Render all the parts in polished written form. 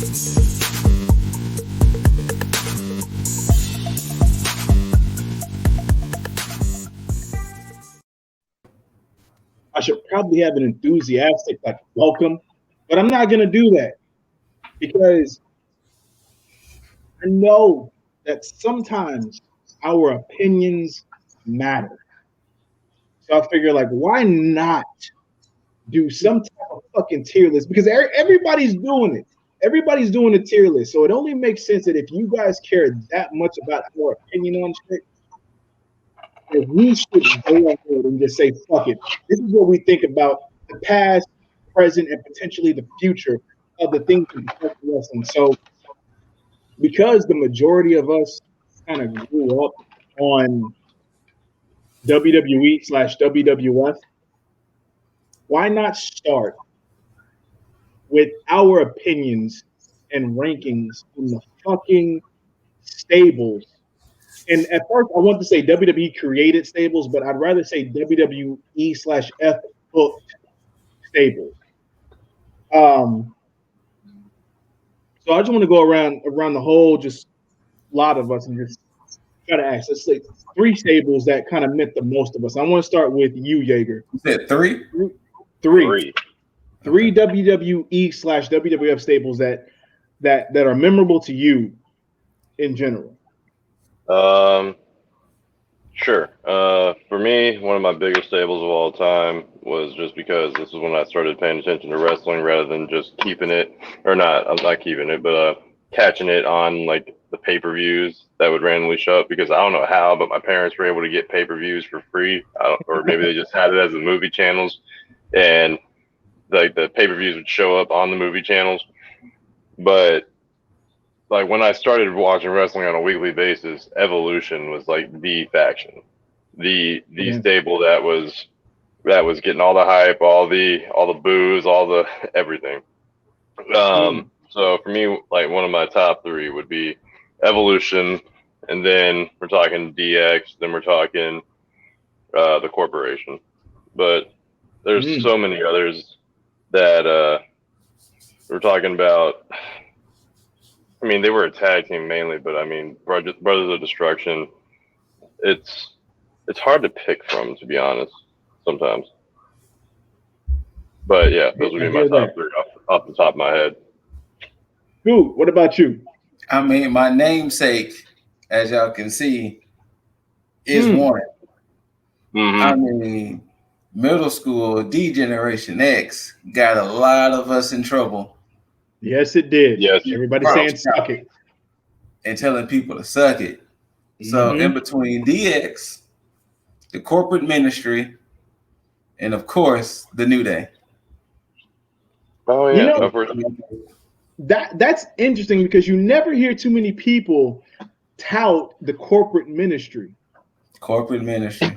I should probably have an enthusiastic like welcome, but I'm not gonna do that because I know that sometimes our opinions matter. So I figure like, why not do some type of fucking tier list? Because everybody's doing it. Everybody's doing a tier list. So it only makes sense that if you guys care that much about our opinion on shit, that we should go on board and just say, fuck it. This is what we think about the past, present, and potentially the future of the things in professional wrestling. So because the majority of us kind of grew up on WWE/WWF, why not start with our opinions and rankings in the fucking stables? And at first, I want to say WWE created stables, but I'd rather say WWE/F booked stables. So I just want to go around the whole just lot of us and just try to ask. Let's say 3 stables that kind of meant the most of us. I want to start with you, Jaeger. You said 3? 3 WWE/WWF stables that are memorable to you in general. Sure. For me, one of my biggest stables of all time was just because this is when I started paying attention to wrestling rather than just keeping it, or not, I'm not keeping it, but catching it on like the pay-per-views that would randomly show up, because I don't know how, but my parents were able to get pay-per-views for free, or maybe they just had it as the movie channels, and like the pay-per-views would show up on the movie channels. But like when I started watching wrestling on a weekly basis, Evolution was like the faction, the stable that was getting all the hype, all the boos, all the everything. So for me, like one of my top 3 would be Evolution, and then we're talking DX, then we're talking the Corporation. But there's so many others that we're talking about. I mean, they were a tag team mainly, but I mean, Brothers of Destruction. It's hard to pick from, to be honest, sometimes. But yeah, those would be my top 3 off the top of my head. Dude, what about you? I mean, my namesake, as y'all can see, is Warren. Mm-hmm. I mean, middle school DGeneration X got a lot of us in trouble. Yes, it did. Yes. Everybody saying suck it. And telling people to suck it. So in between DX, the corporate ministry, and of course, the New Day. Oh yeah. That's interesting because you never hear too many people tout the corporate ministry. Corporate ministry.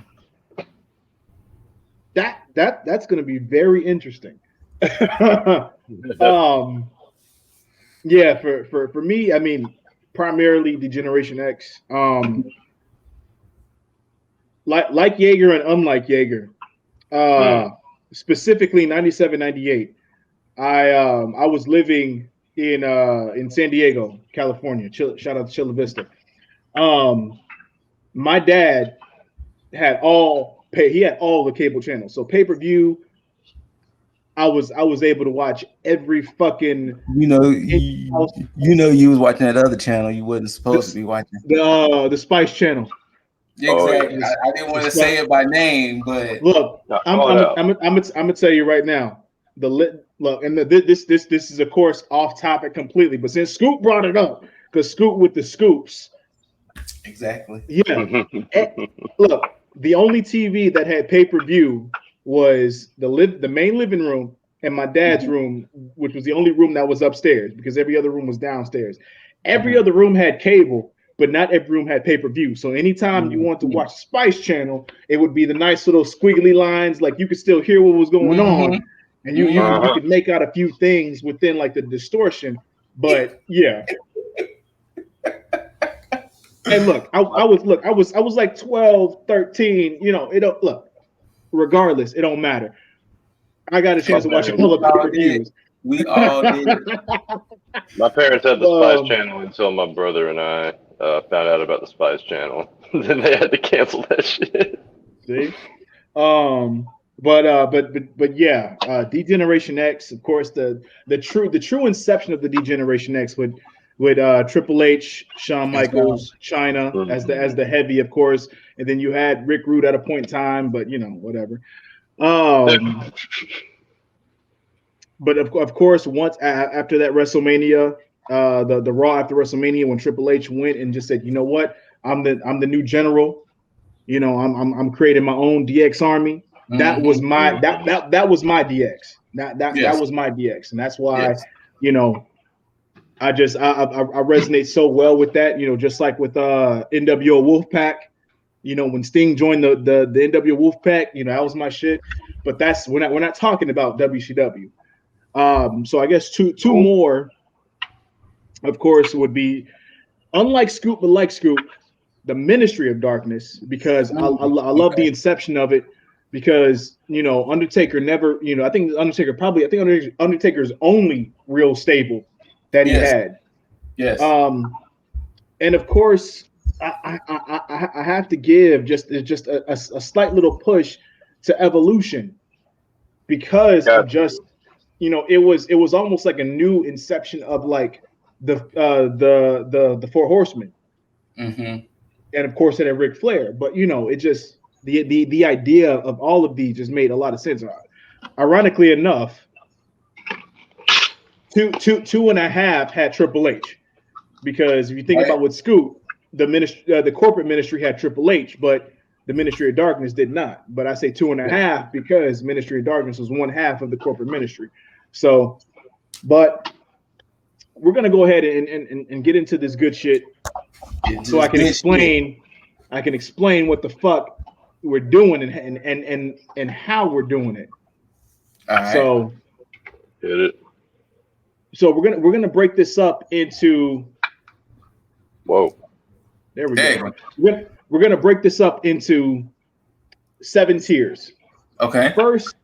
That's going to be very interesting. Yeah, for me, I mean, primarily DGeneration X. Like Jaeger and unlike Jaeger, specifically 97, 98. I was living in San Diego, California. Shout out to Chula Vista. My dad had all the cable channels. So pay-per-view, I was able to watch every fucking you was watching that other channel you wasn't supposed to be watching. The Spice channel. Exactly. I didn't want to say it by name, but look, I'm gonna tell you right now. This is of course off topic completely, but since Scoop brought it up, because Scoop with the scoops. Exactly. Yeah. Look, the only TV that had pay-per-view was the main living room and my dad's room, which was the only room that was upstairs because every other room was downstairs. Every other room had cable, but not every room had pay-per-view. So anytime you want to watch Spice Channel, it would be the nice little squiggly lines, like you could still hear what was going on, and you could make out a few things within like the distortion. But yeah. And look, I was like 12, 13, it don't look. Regardless, it don't matter. I got a chance to watch all of the pay-per-views. We all did. My parents had the Spice Channel until my brother and I found out about the Spice Channel. Then they had to cancel that shit. See, but yeah, DGeneration X, of course, the true inception of the DGeneration X with Triple H, Shawn Michaels, China as the heavy, of course, and then you had Rick Rude at a point in time, but whatever. But of course, once after that WrestleMania, the Raw after WrestleMania, when Triple H went and just said, you know what, I'm the new general. I'm creating my own DX army. That was my that was my DX. That was my DX, and that's why I resonate so well with that. Just like with NWO Wolfpack. When Sting joined the NWO Wolfpack, that was my shit. But we're not talking about WCW. So I guess two more, of course, would be unlike Scoop, but like Scoop, the Ministry of Darkness, because I love the inception of it, because Undertaker never, I think Undertaker's only real stable that he had. Yes. And of course, I have to give just a slight little push to Evolution, because of just it was almost like a new inception of like the Four Horsemen. And of course, it had Ric Flair, but it just the idea of all of these just made a lot of sense. Ironically enough, two and a half had Triple H, because if you think about with Scoop, the corporate ministry had Triple H, but the Ministry of Darkness did not. But I say 2.5 because Ministry of Darkness was one half of the corporate ministry. So, but we're gonna go ahead and get into this good shit, so I can explain what the fuck we're doing and how we're doing it. All right. So, get it. So we're gonna break this up into. Whoa. There we go. We're gonna break this up into 7 tiers. Okay. First,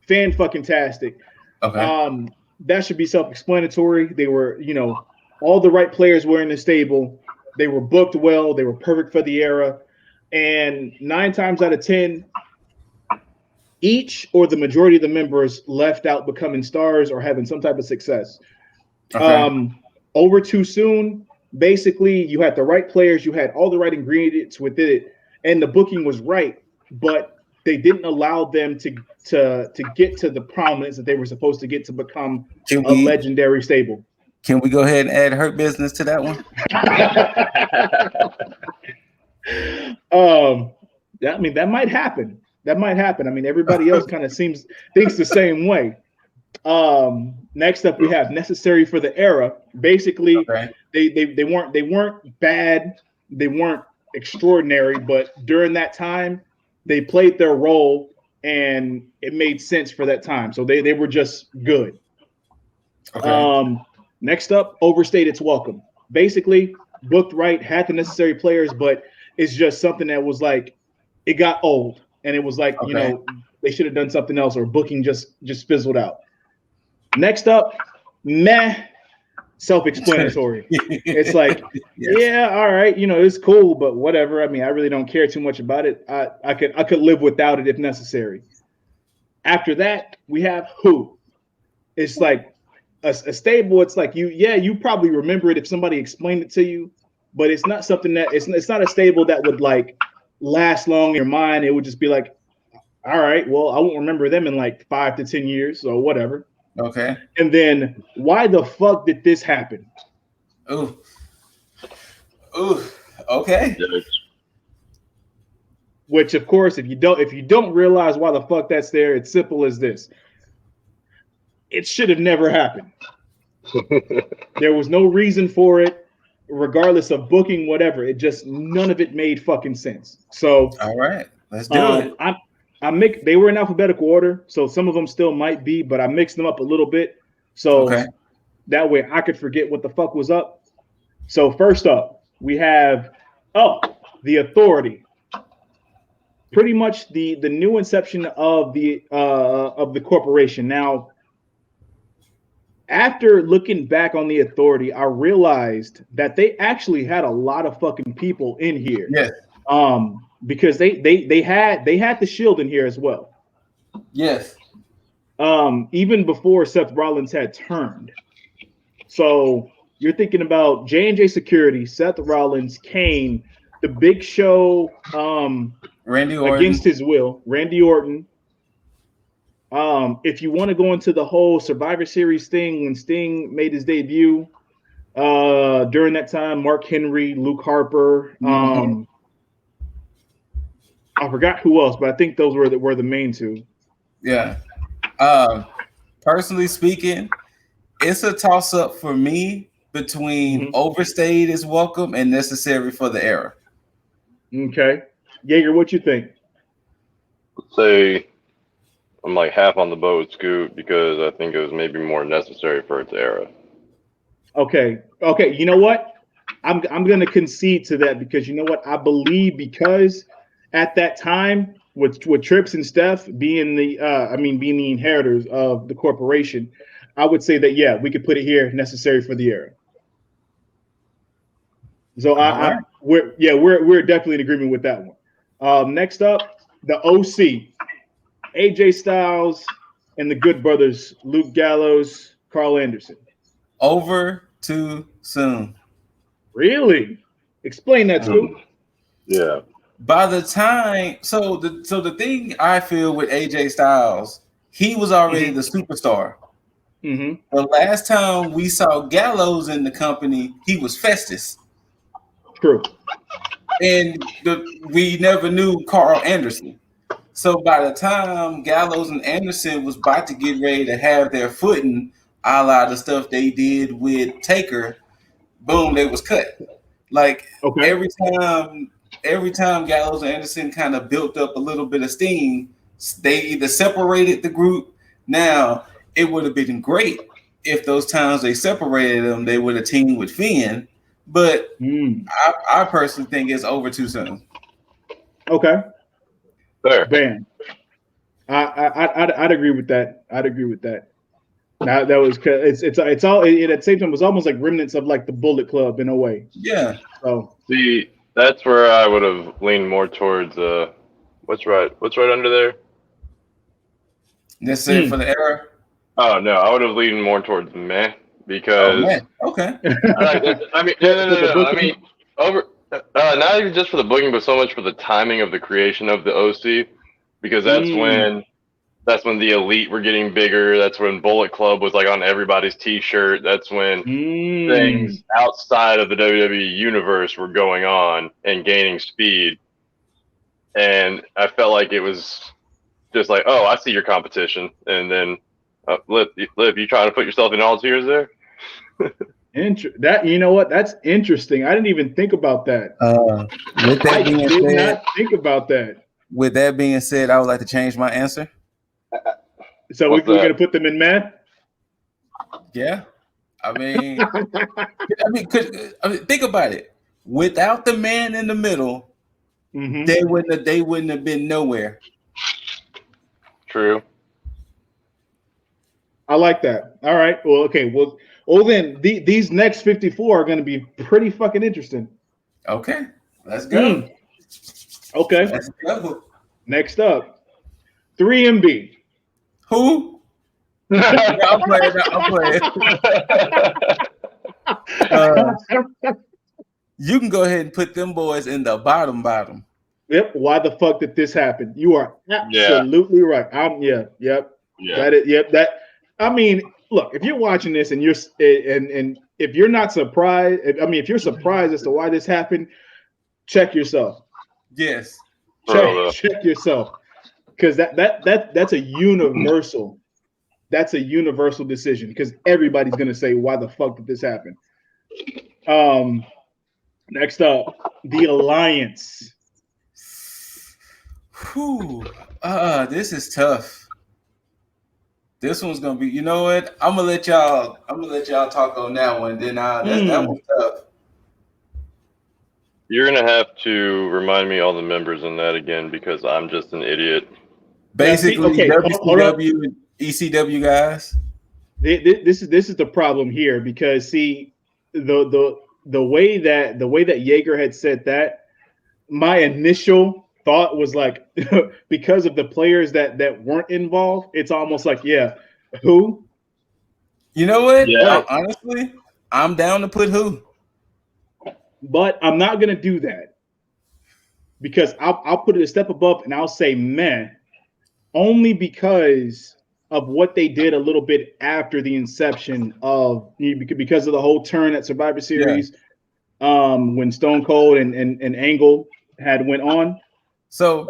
fan fucking tastic. Okay. That should be self-explanatory. They were, all the right players were in the stable. They were booked well. They were perfect for the era. And 9 times out of 10, each or the majority of the members left out becoming stars or having some type of success. Okay. Over too soon. Basically, you had the right players, you had all the right ingredients with it, and the booking was right, but they didn't allow them to get to the prominence that they were supposed to get to become a legendary stable. Can we go ahead and add Hurt Business to that one? That might happen. Everybody else kind of thinks the same way. Next up, we have Necessary for the Era. Basically, they weren't bad, they weren't extraordinary, but during that time, they played their role and it made sense for that time. So they were just good. Okay. Next up, Overstayed Its Welcome. Basically, booked right, had the necessary players, but it's just something that was like, it got old, and it was like, they should have done something else, or booking just fizzled out. Next up, meh, self-explanatory. It's like, yeah, all right, it's cool, but whatever. I really don't care too much about it. I could live without it if necessary. After that, we have Who. It's like a stable. It's like you probably remember it if somebody explained it to you, but it's not something that it's not a stable that would like last long in your mind. It would just be like, all right, well, I won't remember them in like 5 to 10 years or whatever. Okay. And then, why the fuck did this happen? Ooh. Okay. Which, of course, if you don't realize why the fuck that's there, it's simple as this: it should have never happened. There was no reason for it, regardless of booking, whatever. None of it made fucking sense. So, all right, let's do it. They were in alphabetical order, so some of them still might be, but I mixed them up a little bit, so that way I could forget what the fuck was up. So first up, we have the Authority. Pretty much the new inception of the corporation. Now, after looking back on the Authority, I realized that they actually had a lot of fucking people in here. Yes. Because they had the Shield in here as well. Yes. Even before Seth Rollins had turned. So you're thinking about J&J Security, Seth Rollins, Kane, the Big Show, Randy Orton. Against His Will, Randy Orton. If you want to go into the whole Survivor Series thing, when Sting made his debut, during that time, Mark Henry, Luke Harper, I forgot who else, but I think those were the main two. Yeah. Personally speaking, it's a toss-up for me between overstayed is welcome and necessary for the era. Okay. Jaeger, what you think? Say I'm like half on the boat with Scoot because I think it was maybe more necessary for its era. Okay. You know what? I'm gonna concede to that because you know what? I believe because at that time with Trips and Steph being the inheritors of the corporation, I would say that we could put it here, necessary for the era. So we're definitely in agreement with that one. Next up, the OC, AJ Styles and the Good Brothers, Luke Gallows, Carl Anderson. Over too soon. Really? Explain that, Scoop. Yeah. By the time, so the thing I feel with AJ Styles, he was already the superstar. The last time we saw Gallows in the company, he was Festus. True. And we never knew Carl Anderson. So by the time Gallows and Anderson was about to get ready to have their footing, a la the stuff they did with Taker, boom, they was cut. Like every time Gallows and Anderson kind of built up a little bit of steam, they either separated the group. Now, it would have been great if those times they separated them, they would have teamed with Finn. But I personally think it's over too soon. Okay. Fair. Bam. I'd agree with that. Now that was it's all at the same time it was almost like remnants of like the Bullet Club in a way. Yeah. So see, that's where I would have leaned more towards what's right under there? Necessary for the era. Oh no, I would have leaned more towards meh because okay. I mean no. I mean over not even just for the booking, but so much for the timing of the creation of the OC, because that's when the Elite were getting bigger. That's when Bullet Club was like on everybody's T-shirt. That's when things outside of the WWE universe were going on and gaining speed. And I felt like it was just like, oh, I see your competition. And then, Liv, you trying to put yourself in all tiers there? That, you know what? That's interesting. I didn't even think about that. With that being said, not think about that. With that being said, I would like to change my answer. So we're going to put them in math? Yeah. I mean, think about it. Without the man in the middle, they wouldn't have been nowhere. True. I like that. All right. Well, okay. Well, then these next 54 are going to be pretty fucking interesting. Okay. Let's go. Okay. Let's go. Next up, 3MB. Who? I'm playing. You can go ahead and put them boys in the bottom. Yep. Why the fuck did this happen? You are absolutely right. Yep. That. I mean, look, if you're watching this and if you're not surprised, if you're surprised as to why this happened, check yourself. Yes. Check yourself, because that's a universal. That's a universal decision because everybody's gonna say, "Why the fuck did this happen?" Next up, the Alliance. This is tough. This one's gonna be. You know what? I'm gonna let y'all talk on that one. Then that one's tough. You're gonna have to remind me all the members in that again because I'm just an idiot. Basically, WCW and ECW guys. this is the problem here, because see, the way that Yeager had said that, my initial thought was like, because of the players that weren't involved, it's almost like, yeah, who? You know what? Yeah. Honestly, I'm down to put who. But I'm not gonna do that, because I'll put it a step above and I'll say meh, only because of what they did a little bit after the inception of, because of the whole turn at Survivor Series, when Stone Cold and Angle had went on. So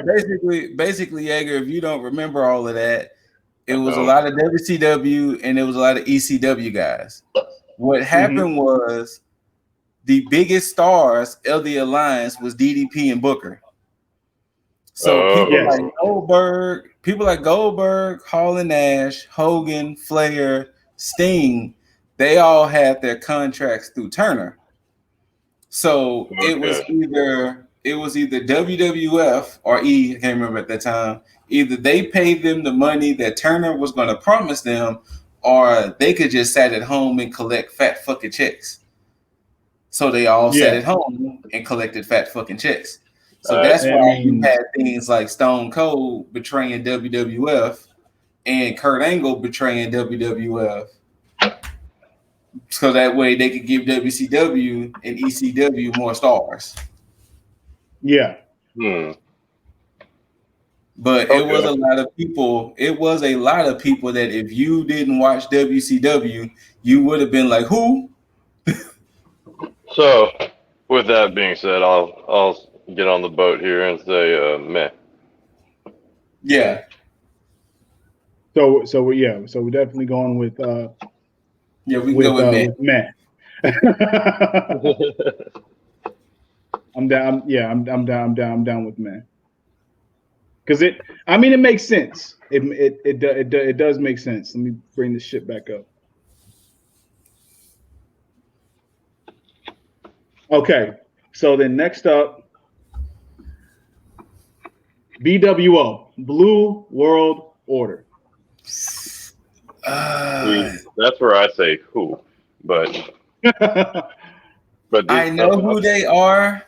basically, Yeager, if you don't remember all of that, it was a lot of WCW and it was a lot of ECW guys. What happened was the biggest stars of the alliance was DDP and Booker. So people like Goldberg, Hall and Nash, Hogan, Flair, Sting, they all had their contracts through Turner. So it was either WWF or E, I can't remember at that time. Either they paid them the money that Turner was going to promise them, or they could just sat at home and collect fat fucking checks. So they all sat at home and collected fat fucking checks. So that's why you had things like Stone Cold betraying WWF and Kurt Angle betraying WWF. So that way they could give WCW and ECW more stars. Yeah. But it was a lot of people. It was a lot of people that if you didn't watch WCW, you would have been like, who? So, with that being said, I'll get on the boat here and say meh. Yeah. So we're definitely going with we can go with meh. I'm down. Yeah, I'm down with meh. Because it makes sense. It does make sense. Let me bring this shit back up. Okay, so then next up, BWO, Blue World Order. That's where I say who, but I know who they are,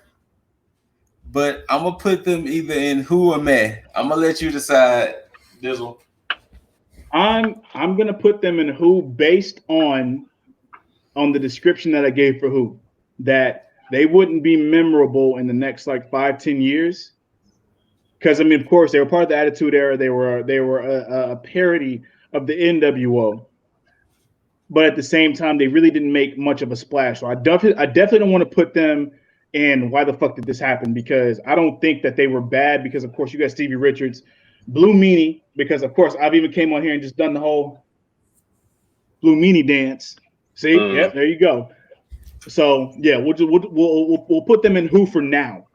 but I'm gonna put them either in who or meh. I'm gonna let you decide, Dizzle. I'm gonna put them in who based on the description that I gave for who, that they wouldn't be memorable in the next like 5-10 years. Because of course, they were part of the Attitude Era. They were a parody of the NWO, but at the same time, they really didn't make much of a splash. So I definitely don't want to put them in why the fuck did this happen, because I don't think that they were bad. Because of course, you got Stevie Richards, Blue Meanie. Because of course, I've even came on here and just done the whole Blue Meanie dance. See, yep, there you go. So yeah, we'll put them in who for now.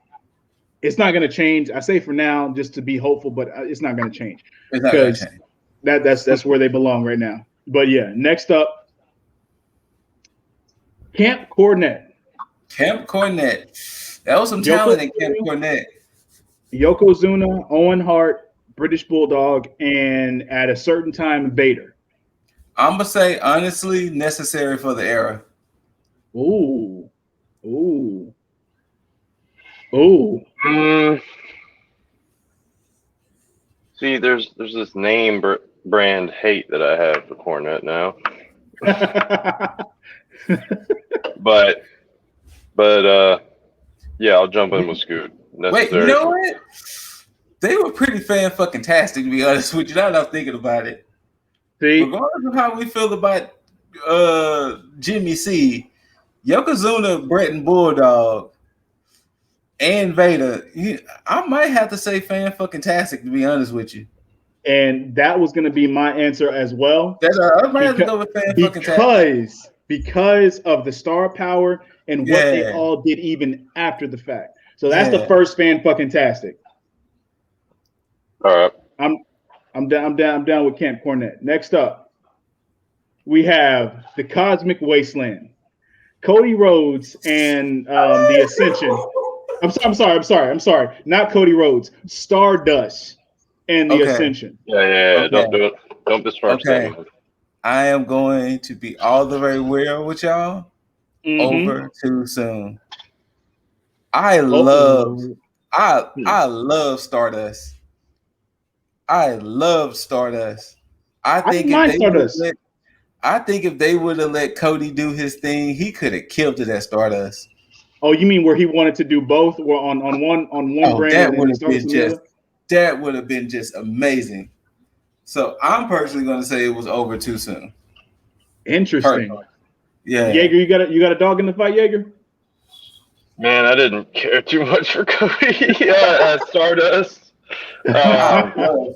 It's not going to change. I say for now just to be hopeful, but it's not going to change. It's not going to change. That's where they belong right now. But yeah, next up, Camp Cornette. Camp Cornette. That was some talent in Camp Cornette. Yokozuna, Owen Hart, British Bulldog, and at a certain time, Vader. I'm going to say, honestly, necessary for the era. Ooh. See, there's this name brand hate that I have for Cornette now. but yeah, I'll jump in with Scoot. Wait, you know what? They were pretty fan-fucking-tastic, to be honest with you. Now that I'm thinking about it. See? Regardless of how we feel about Jimmy C, Yokozuna, Bret, and Bulldog, and Vader, I might have to say fan-fucking-tastic, to be honest with you. And that was going to be my answer as well. I might have to go with fan-fucking-tastic. Because of the star power and what they all did even after the fact. So that's the first fan-fucking-tastic. All right. I'm down with Camp Cornette. Next up, we have the Cosmic Wasteland, Cody Rhodes and the Ascension. I'm sorry. Not Cody Rhodes. Stardust and the Ascension. Yeah. Don't do it. Don't besmirch that. I am going to be all the way real with y'all. Over too soon. I love Stardust. I love Stardust. I I think didn't mind Stardust. if they would have let Cody do his thing, he could have killed it at Stardust. Oh, you mean where he wanted to do both, or on one brand and then start some other? That would have been just amazing. So I'm personally going to say it was over too soon. Interesting. Yeah. Jaeger, you got a dog in the fight, Jaeger? Man, I didn't care too much for Cody Stardust.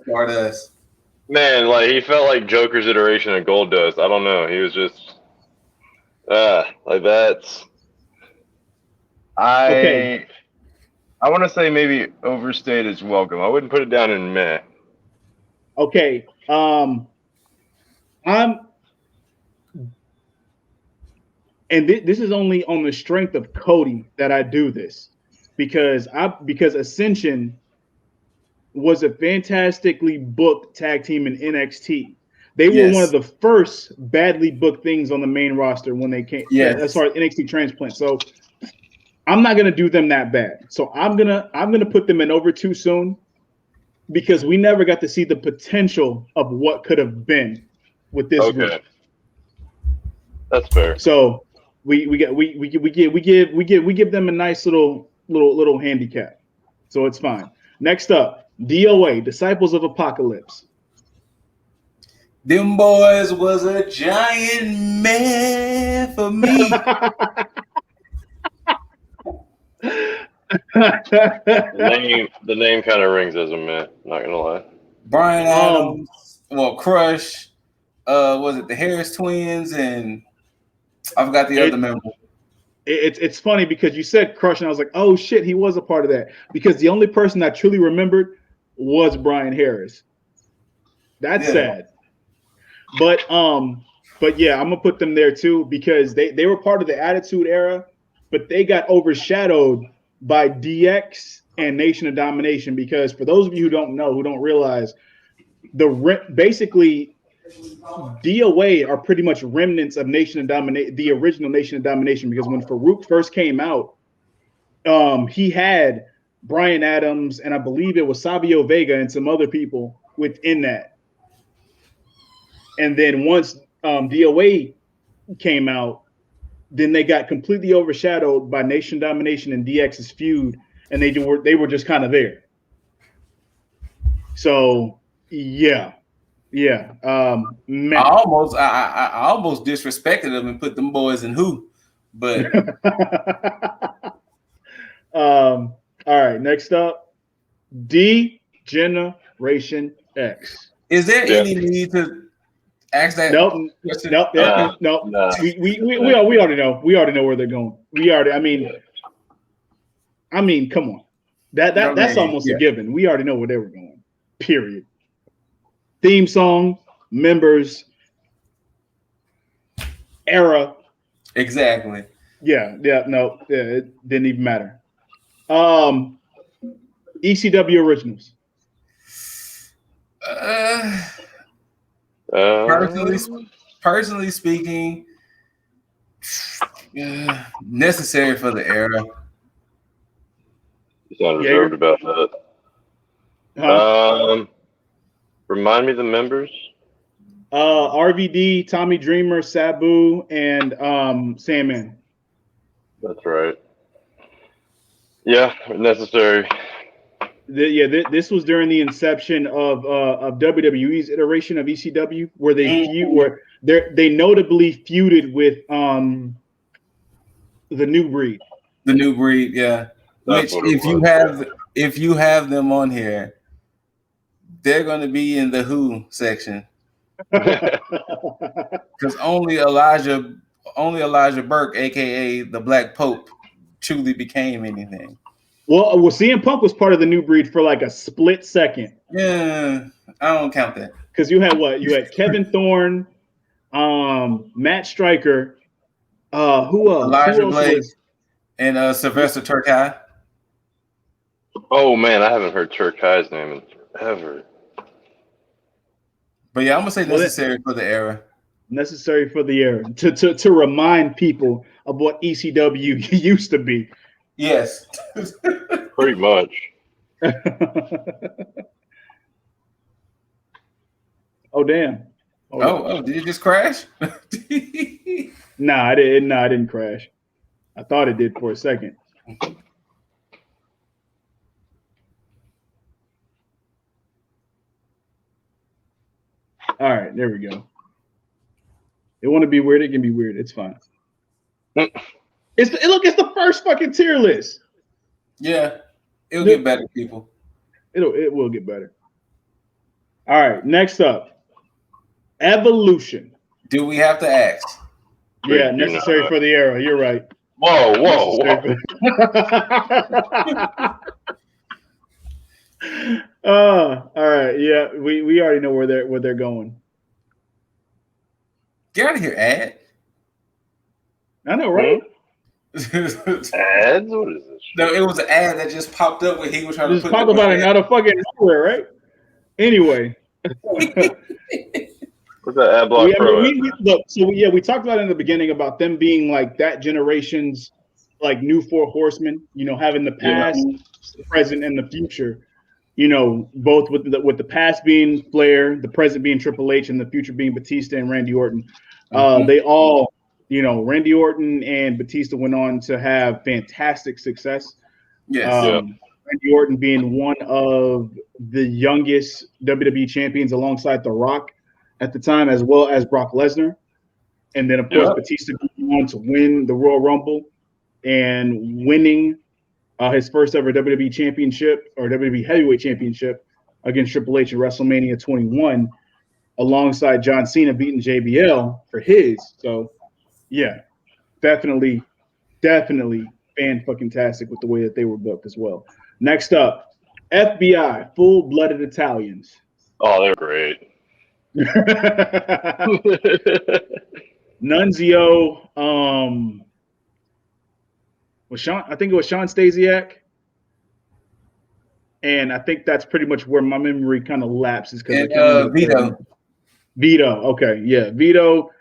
Stardust. Man, like he felt like Joker's iteration of Goldust. I don't know. He was just like that's. I want to say maybe overstayed its welcome. I wouldn't put it down in meh. Okay. This is only on the strength of Cody that I do this, because Ascension was a fantastically booked tag team in NXT. They were one of the first badly booked things on the main roster when they came. As far as NXT transplant. So I'm not gonna do them that bad. So I'm gonna put them in over too soon, because we never got to see the potential of what could have been with this group. That's fair. So we give them a nice little handicap. So it's fine. Next up, DOA, Disciples of Apocalypse. Them boys was a giant man for me. The name kind of rings as a man, not gonna lie. Brian Adams, Crush, was it the Harris twins, and I forgot the other member. It's funny because you said Crush, and I was like, oh shit, he was a part of that. Because the only person I truly remembered was Brian Harris. That's sad. But yeah, I'm gonna put them there too, because they were part of the Attitude Era, but they got overshadowed by DX and Nation of Domination. Because for those of you who don't realize, basically DOA are pretty much remnants of Nation of Domination, the original Nation of Domination. Because when Farouk first came out, he had Brian Adams, and I believe it was Savio Vega and some other people within that. And then once DOA came out, then they got completely overshadowed by Nation Domination and DX's feud, and they were just kind of there. So yeah. I almost disrespected them and put them boys in who, but all right. Next up, DGeneration X. Is there any need to ask that? Nope. We already know. We already know where they're going. I mean, come on. That's almost a given. We already know where they were going. Period. Theme song, members, era. Exactly. Yeah. It didn't even matter. ECW originals. Personally speaking, necessary for the era. You sound reserved about that. Remind me the members. RVD, Tommy Dreamer, Sabu, and Sandman. That's right. Yeah, necessary. This was during the inception of WWE's iteration of ECW, where they notably feuded with the New Breed. The New Breed, yeah. Which if you have them on here, they're going to be in the Who section, because only Elijah Burke, aka the Black Pope, truly became anything. Well, CM Punk was part of the New Breed for like a split second. Yeah, I don't count that. Because you had what? You had Kevin Thorne, Matt Stryker, who else? Elijah Blake, and Sylvester Turkai. Oh man, I haven't heard Turkai's name in ever. But yeah, I'm gonna say necessary for the era. necessary for the era to remind people of what ECW used to be. Yes. Pretty much. Oh damn! Oh, did it just crash? Nah, I didn't. Nah, I didn't crash. I thought it did for a second. All right, there we go. They want to be weird, it can be weird. It's fine. It's the first fucking tier list. Yeah, it'll get better, people. It will get better. All right, next up, Evolution. Do we have to ask? Yeah, necessary for the era. You're right. Whoa. All right. Yeah, we already know where they're going. Get out of here, Ad. I know, right? Ads? What is this? No, it was an ad that just popped up when he was trying to Just talk about it out of fucking nowhere, right? Anyway. What's that ad block pro? We talked about it in the beginning about them being like that generation's like new Four Horsemen, having the past, the present, and the future. Both with the past being Flair, the present being Triple H, and the future being Batista and Randy Orton. They all, Randy Orton and Batista went on to have fantastic success. Yes. Randy Orton being one of the youngest WWE champions alongside The Rock at the time, as well as Brock Lesnar. And then, of course, Batista going on to win the Royal Rumble and winning his first ever WWE championship or WWE heavyweight championship against Triple H at WrestleMania 21, alongside John Cena beating JBL for his. So, yeah, definitely fan-fucking-tastic with the way that they were booked as well. Next up, FBI, Full-Blooded Italians. Oh, they're great. Nunzio, I think it was Sean Stasiak. And I think that's pretty much where my memory kind of lapses. Vito. Okay. Yeah. Vito,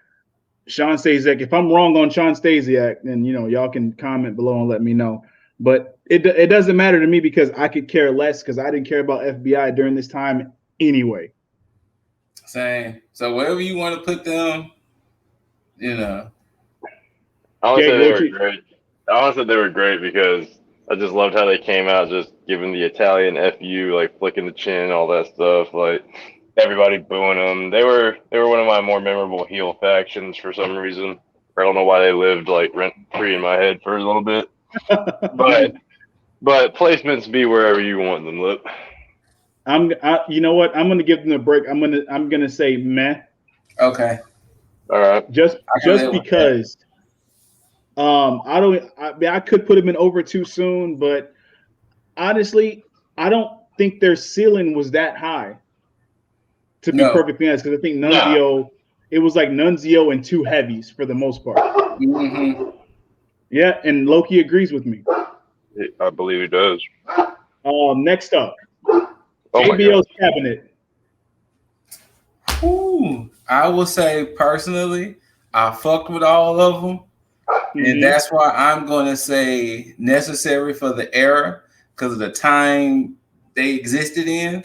Sean Stasiak. If I'm wrong on Sean Stasiak, then, y'all can comment below and let me know. But it doesn't matter to me because I could care less because I didn't care about FBI during this time anyway. Same. So wherever you want to put them, I would say they were great. I honestly, they were great because I just loved how they came out, just giving the Italian FU, like flicking the chin, all that stuff. Like everybody booing them. They were one of my more memorable heel factions for some reason. I don't know why they lived like rent free in my head for a little bit. but placements be wherever you want them. Look, you know what? I'm gonna give them a break. I'm gonna say meh. Okay. All right. Just because. I could put him in over too soon, but honestly, I don't think their ceiling was that high. To be perfectly honest, because I think Nunzio, it was like Nunzio and two heavies for the most part. Mm-hmm. Yeah, and Loki agrees with me. I believe he does. Next up, JBL's cabinet. Ooh, I will say personally, I fucked with all of them. And that's why I'm going to say necessary for the era because of the time they existed in.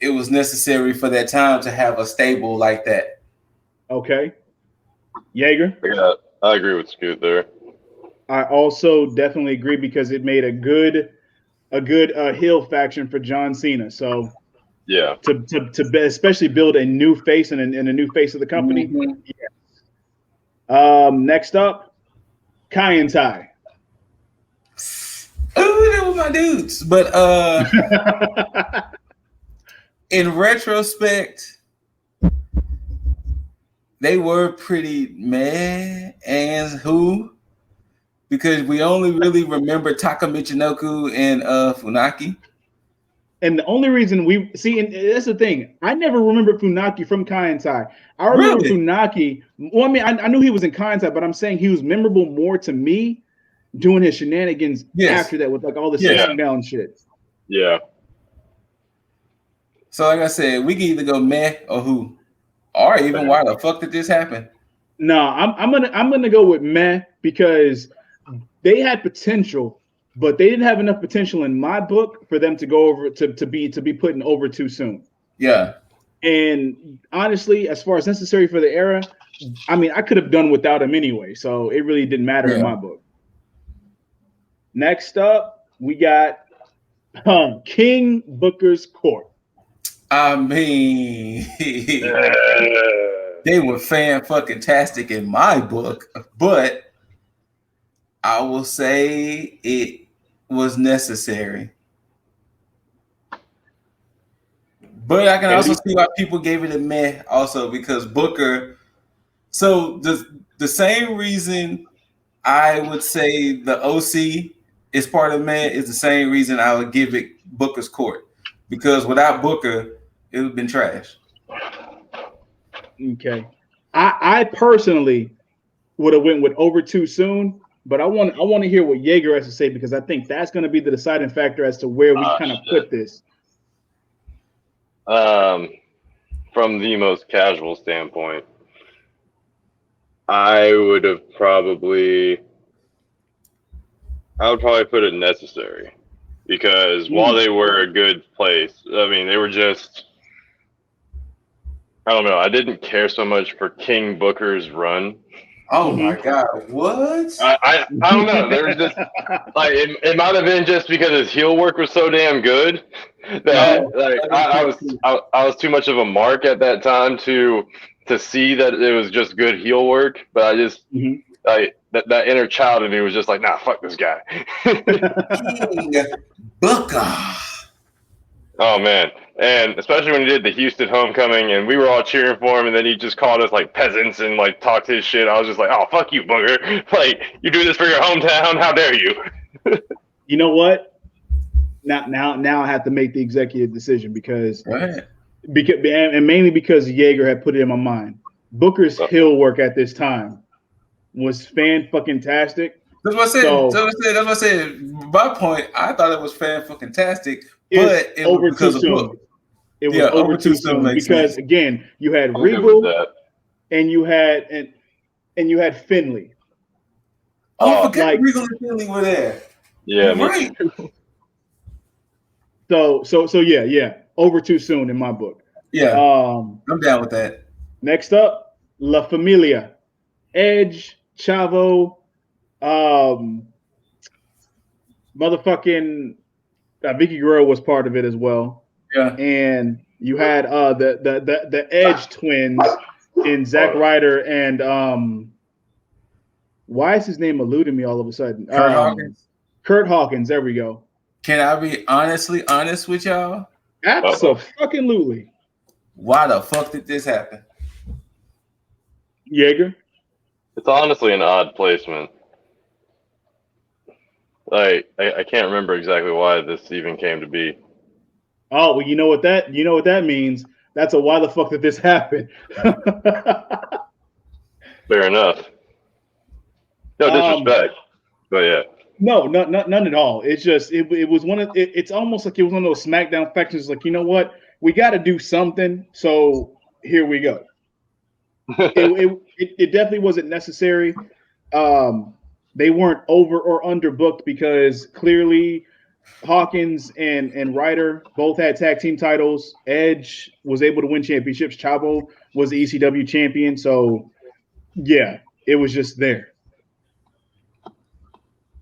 It was necessary for that time to have a stable like that. Okay. Jaeger? Yeah, I agree with Scoot there. I also definitely agree because it made a good heel faction for John Cena. So yeah, to especially build a new face and a new face of the company. Mm-hmm. Yeah. Next up. Kai and Tai. Oh, they were my dudes. But in retrospect, they were pretty meh and who? Because we only really remember Taka Michinoku and Funaki. And the only reason and that's the thing. I never remember Funaki from Kai and Tai. I remember Funaki. Well, I mean, I knew he was in Kai and Tai, but I'm saying he was memorable more to me doing his shenanigans after that with like all the sexy down shit. Yeah. So like I said, we can either go meh or who. Or even why the fuck did this happen? No, I'm gonna go with meh because they had potential, but they didn't have enough potential in my book for them to go over to be putting over too soon. Yeah. And honestly, as far as necessary for the era, I mean, I could have done without him anyway, so it really didn't matter in my book. Next up, we got King Booker's Court. I mean, they were fan-fucking-tastic in my book, but I will say it was necessary. But I can also see why people gave it a meh also because Booker. So the same reason I would say the OC is part of meh is the same reason I would give it Booker's Court. Because without Booker, it would have been trash. Okay. I personally would have went with over too soon, but I want to hear what Jaeger has to say because I think that's going to be the deciding factor as to where we kind of put this. From the most casual standpoint, I would probably put it necessary because while they were a good place, I mean, they were just, I don't know. I didn't care so much for King Booker's run. Oh my God! What? I don't know. There was just like it might have been just because his heel work was so damn good that I was too much of a mark at that time to see that it was just good heel work. But I just that inner child in me was just like, nah, fuck this guy. King Booker. Oh man, and especially when he did the Houston homecoming, and we were all cheering for him, and then he just called us like peasants and like talked his shit. I was just like, oh fuck you, Booker! Like you do this for your hometown? How dare you? You know what? Now I have to make the executive decision because and mainly because Jaeger had put it in my mind. Booker's heel work at this time was fan-fucking-tastic. That's what I said. That's what I said. My point, I thought it was fan-fucking-tastic, but it was because of Book. It was over too soon because again, you had Regal and you had Finley. Oh, I forgot Regal and Finley were there. Yeah, right. So yeah, over too soon in my book. Yeah, I'm down with that. Next up, La Familia, Edge, Chavo, motherfucking Vicky Guerrero was part of it as well. Yeah, and you had the Edge twins in Zack Ryder and why is his name eluding me all of a sudden? Kurt Hawkins. Kurt Hawkins. There we go. Can I be honestly honest with y'all? Absolutely. Why the fuck did this happen? Jaeger? It's honestly an odd placement. I can't remember exactly why this even came to be. Oh, well, you know what that means? That's a why the fuck did this happen? Fair enough. No disrespect, but yeah. No, none at all. It's just it was one of it's almost like it was one of those SmackDown factions. Like, you know what, we got to do something, so here we go. it definitely wasn't necessary. They weren't over or underbooked because clearly Hawkins and Ryder both had tag team titles. Edge was able to win championships. Chavo was the ECW champion. So yeah, it was just there.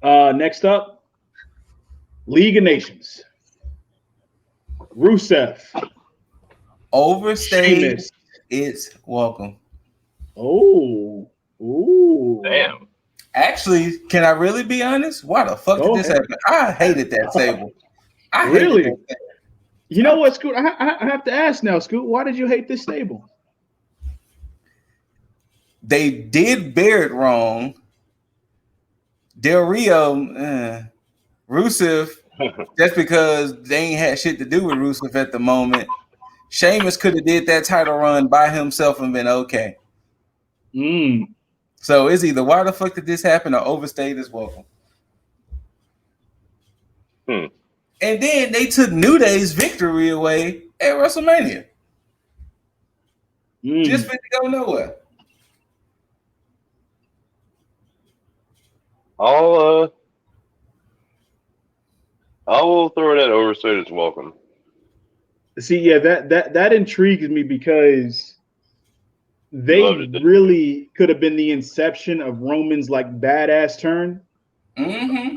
Next up, League of Nations. Rusev. Overstayed. It's welcome. Oh. Ooh. Damn. Actually, can I really be honest? Why the fuck did this happen? I hated that stable. Really? You know what, Scoot? I have to ask now, Scoot. Why did you hate this stable? They did bear it wrong. Del Rio, Rusev, that's because they ain't had shit to do with Rusev at the moment. Sheamus could have did that title run by himself and been okay. So it's either why the fuck did this happen or overstayed is welcome. And then they took New Day's victory away at WrestleMania. Just finna go nowhere. I will throw that overstated as welcome. See, yeah, that intrigues me because they really could have been the inception of Roman's like badass turn.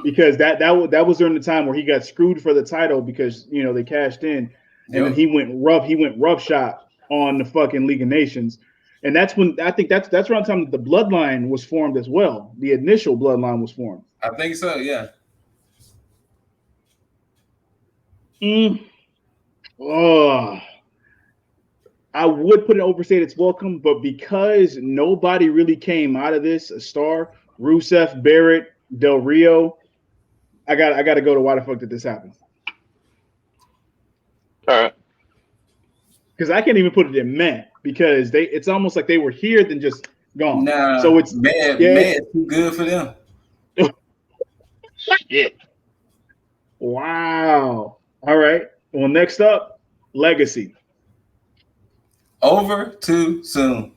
Because that was during the time where he got screwed for the title because they cashed in, and then he went roughshod on the fucking League of Nations, and that's when I think that's around the time that the bloodline was formed as well. The initial bloodline was formed. I think so, yeah. Oh, I would put it overstated its welcome, but because nobody really came out of this a star, Rusev, Barrett, Del Rio, I got to go to why the fuck did this happen? All right. Because I can't even put it in meh because it's almost like they were here then just gone. Nah, so it's man too good for them. Shit. Wow. All right. Well, next up, Legacy. Over too soon.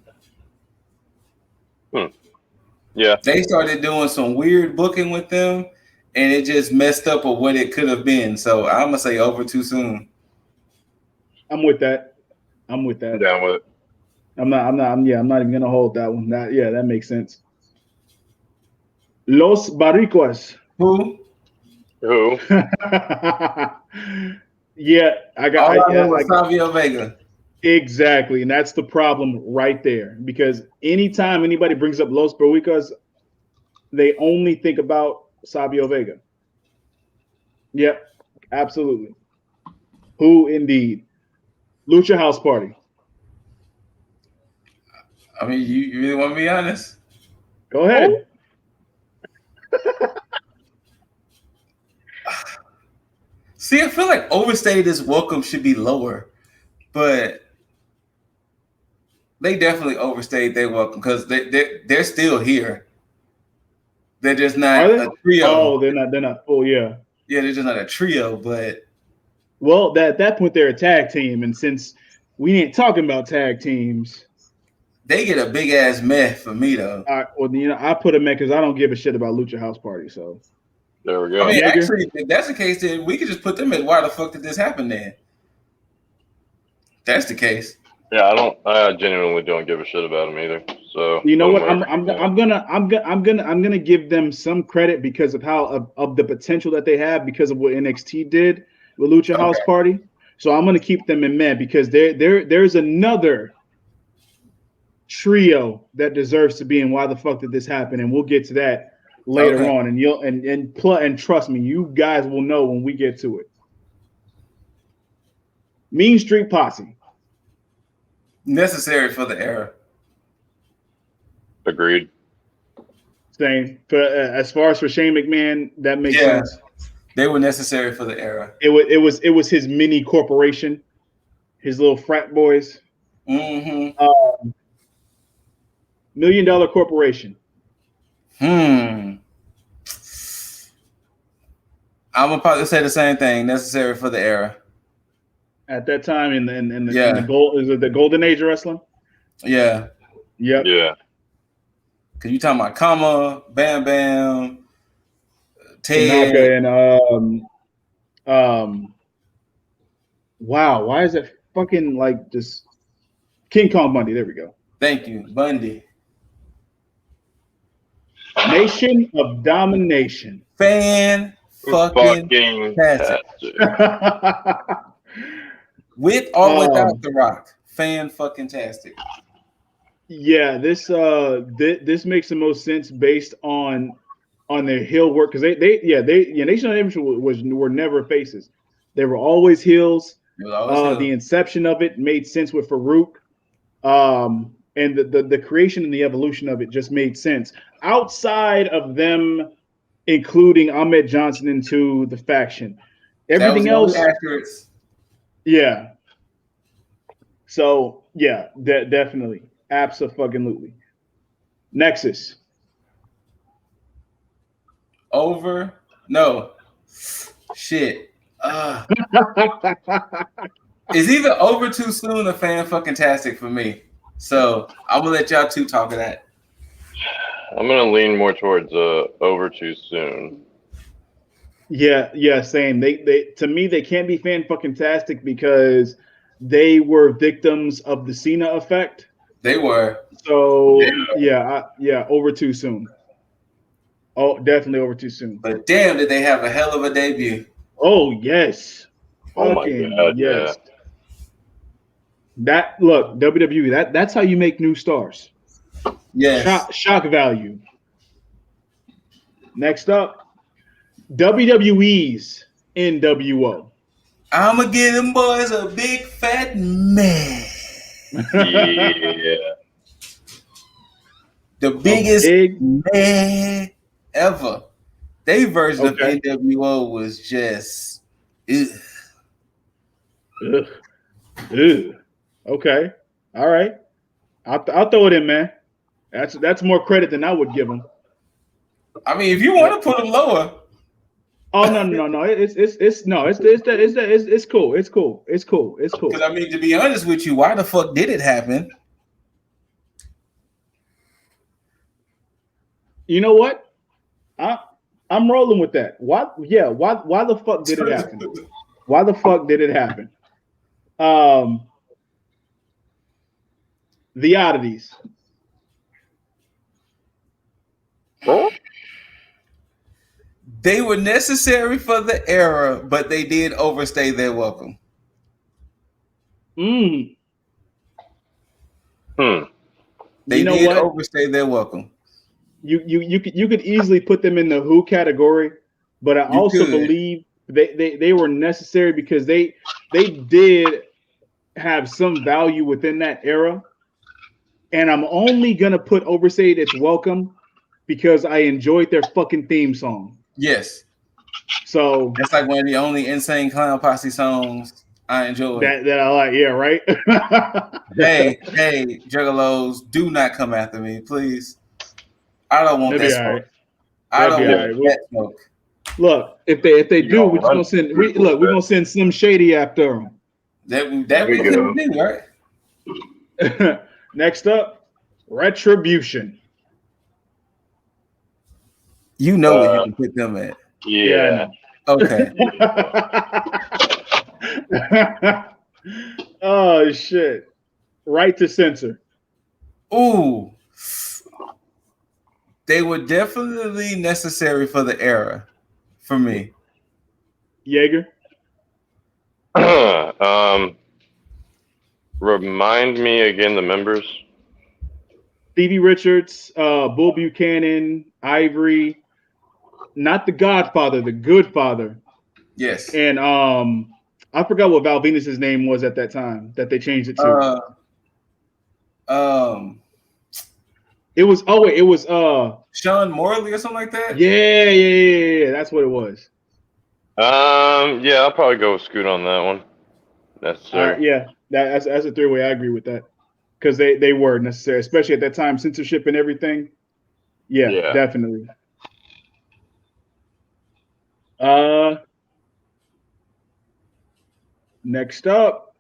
Yeah. They started doing some weird booking with them, and it just messed up of what it could have been. So I'm gonna say over too soon. I'm with that. I'm down with it. I'm not even gonna hold that one. That makes sense. Los Baricuas. Who? Yeah, I got Savio Vega. Exactly, and that's the problem right there. Because anytime anybody brings up Los Baricuas, they only think about Savio Vega. Yep, absolutely. Who indeed? Lucha House Party. I mean, you really want to be honest? Go ahead. See, I feel like overstated as welcome should be lower, but they definitely overstayed their welcome because they're still here. They're just not a trio. Oh, they're not full. Yeah. Yeah, they're just not a trio. But at that point they're a tag team, and since we ain't talking about tag teams, they get a big ass meh for me though. I put a meh because I don't give a shit about Lucha House Party. So there we go. I mean, actually, if that's the case, then we could just put them in. Why the fuck did this happen then? That's the case. Yeah, I genuinely don't give a shit about them either. So you know what? I'm gonna give them some credit because of how of the potential that they have because of what NXT did with Lucha House Party. So I'm gonna keep them in meh because there's another trio that deserves to be in why the fuck did this happen, and we'll get to that later on, and you'll and trust me, you guys will know when we get to it. Mean Street Posse. Necessary for the era. Agreed. Same. As far as for Shane McMahon, that makes sense. They were necessary for the era. It was his mini corporation, his little frat boys. $1 million corporation. I'm gonna probably say the same thing. Necessary for the era. At that time, in the golden age of wrestling. Yeah. Yep. Yeah. Cause you talking about Kama, Bam Bam, Tanaka, and wow, why is it fucking like just King Kong Bundy? There we go. Thank you, Bundy. Nation of Domination. Fan fucking tastic. With or without The Rock. Fan fucking tastic. Yeah, this makes the most sense based on their heel work because they Nation of Domination were never faces. They were always heels. The inception of it made sense with Farouk. And the creation and the evolution of it just made sense. Outside of them including Ahmed Johnson into the faction. Everything else. Yeah. So, yeah, definitely. Abso-fucking-lutely. Nexus. Over? No. Shit. Is either over too soon or fan fucking tastic for me. So I'm gonna let y'all two talk of that. I'm gonna lean more towards over too soon. Yeah, same. They to me they can't be fan fucking tastic because they were victims of the Cena effect. They were. So yeah, over too soon. Oh, definitely over too soon. But damn, did they have a hell of a debut? Oh yes, Oh my god, yes. That look WWE. That's how you make new stars. Yes. Shock value. Next up, WWE's NWO. I'ma give them boys a big fat man. Yeah. The biggest man ever. Their version of NWO was just ugh. Okay. All right. I'll throw it in, man. That's more credit than I would give them. I mean, if you want to put them lower. Oh no. It's cool. It's cool. Because I mean, to be honest with you, why the fuck did it happen? You know what? I'm rolling with that. Why the fuck did it happen? Why the fuck did it happen? The oddities. Oh? They were necessary for the era, but they did overstay their welcome. They did overstay their welcome. You could easily put them in the Who category, but I also believe they were necessary because they did have some value within that era. And I'm only gonna put overstayed its welcome because I enjoyed their fucking theme song. Yes. So that's like one of the only Insane Clown Posse songs I enjoy. That I like, yeah, right? hey, Juggalos, do not come after me, please. I don't want that smoke. I don't want that smoke. Look, if they do, we're gonna send. We're gonna send Slim Shady after them. That we could do, right? Next up, Retribution. You know where you can put them at. Yeah. Okay. Oh shit! Right to censor. Ooh. They were definitely necessary for the era, for me. Jaeger. Remind me again the members. Stevie Richards, Bull Buchanan, Ivory, not the Godfather, the Good Father. Yes. And I forgot what Val Venus's name was at that time that they changed it to. It was Sean Morley or something like that. Yeah. That's what it was. Yeah, I'll probably go with Scoot on that one. Necessary. Yeah, that's a three-way. I agree with that because they were necessary, especially at that time, censorship and everything. Yeah. Definitely. Next up,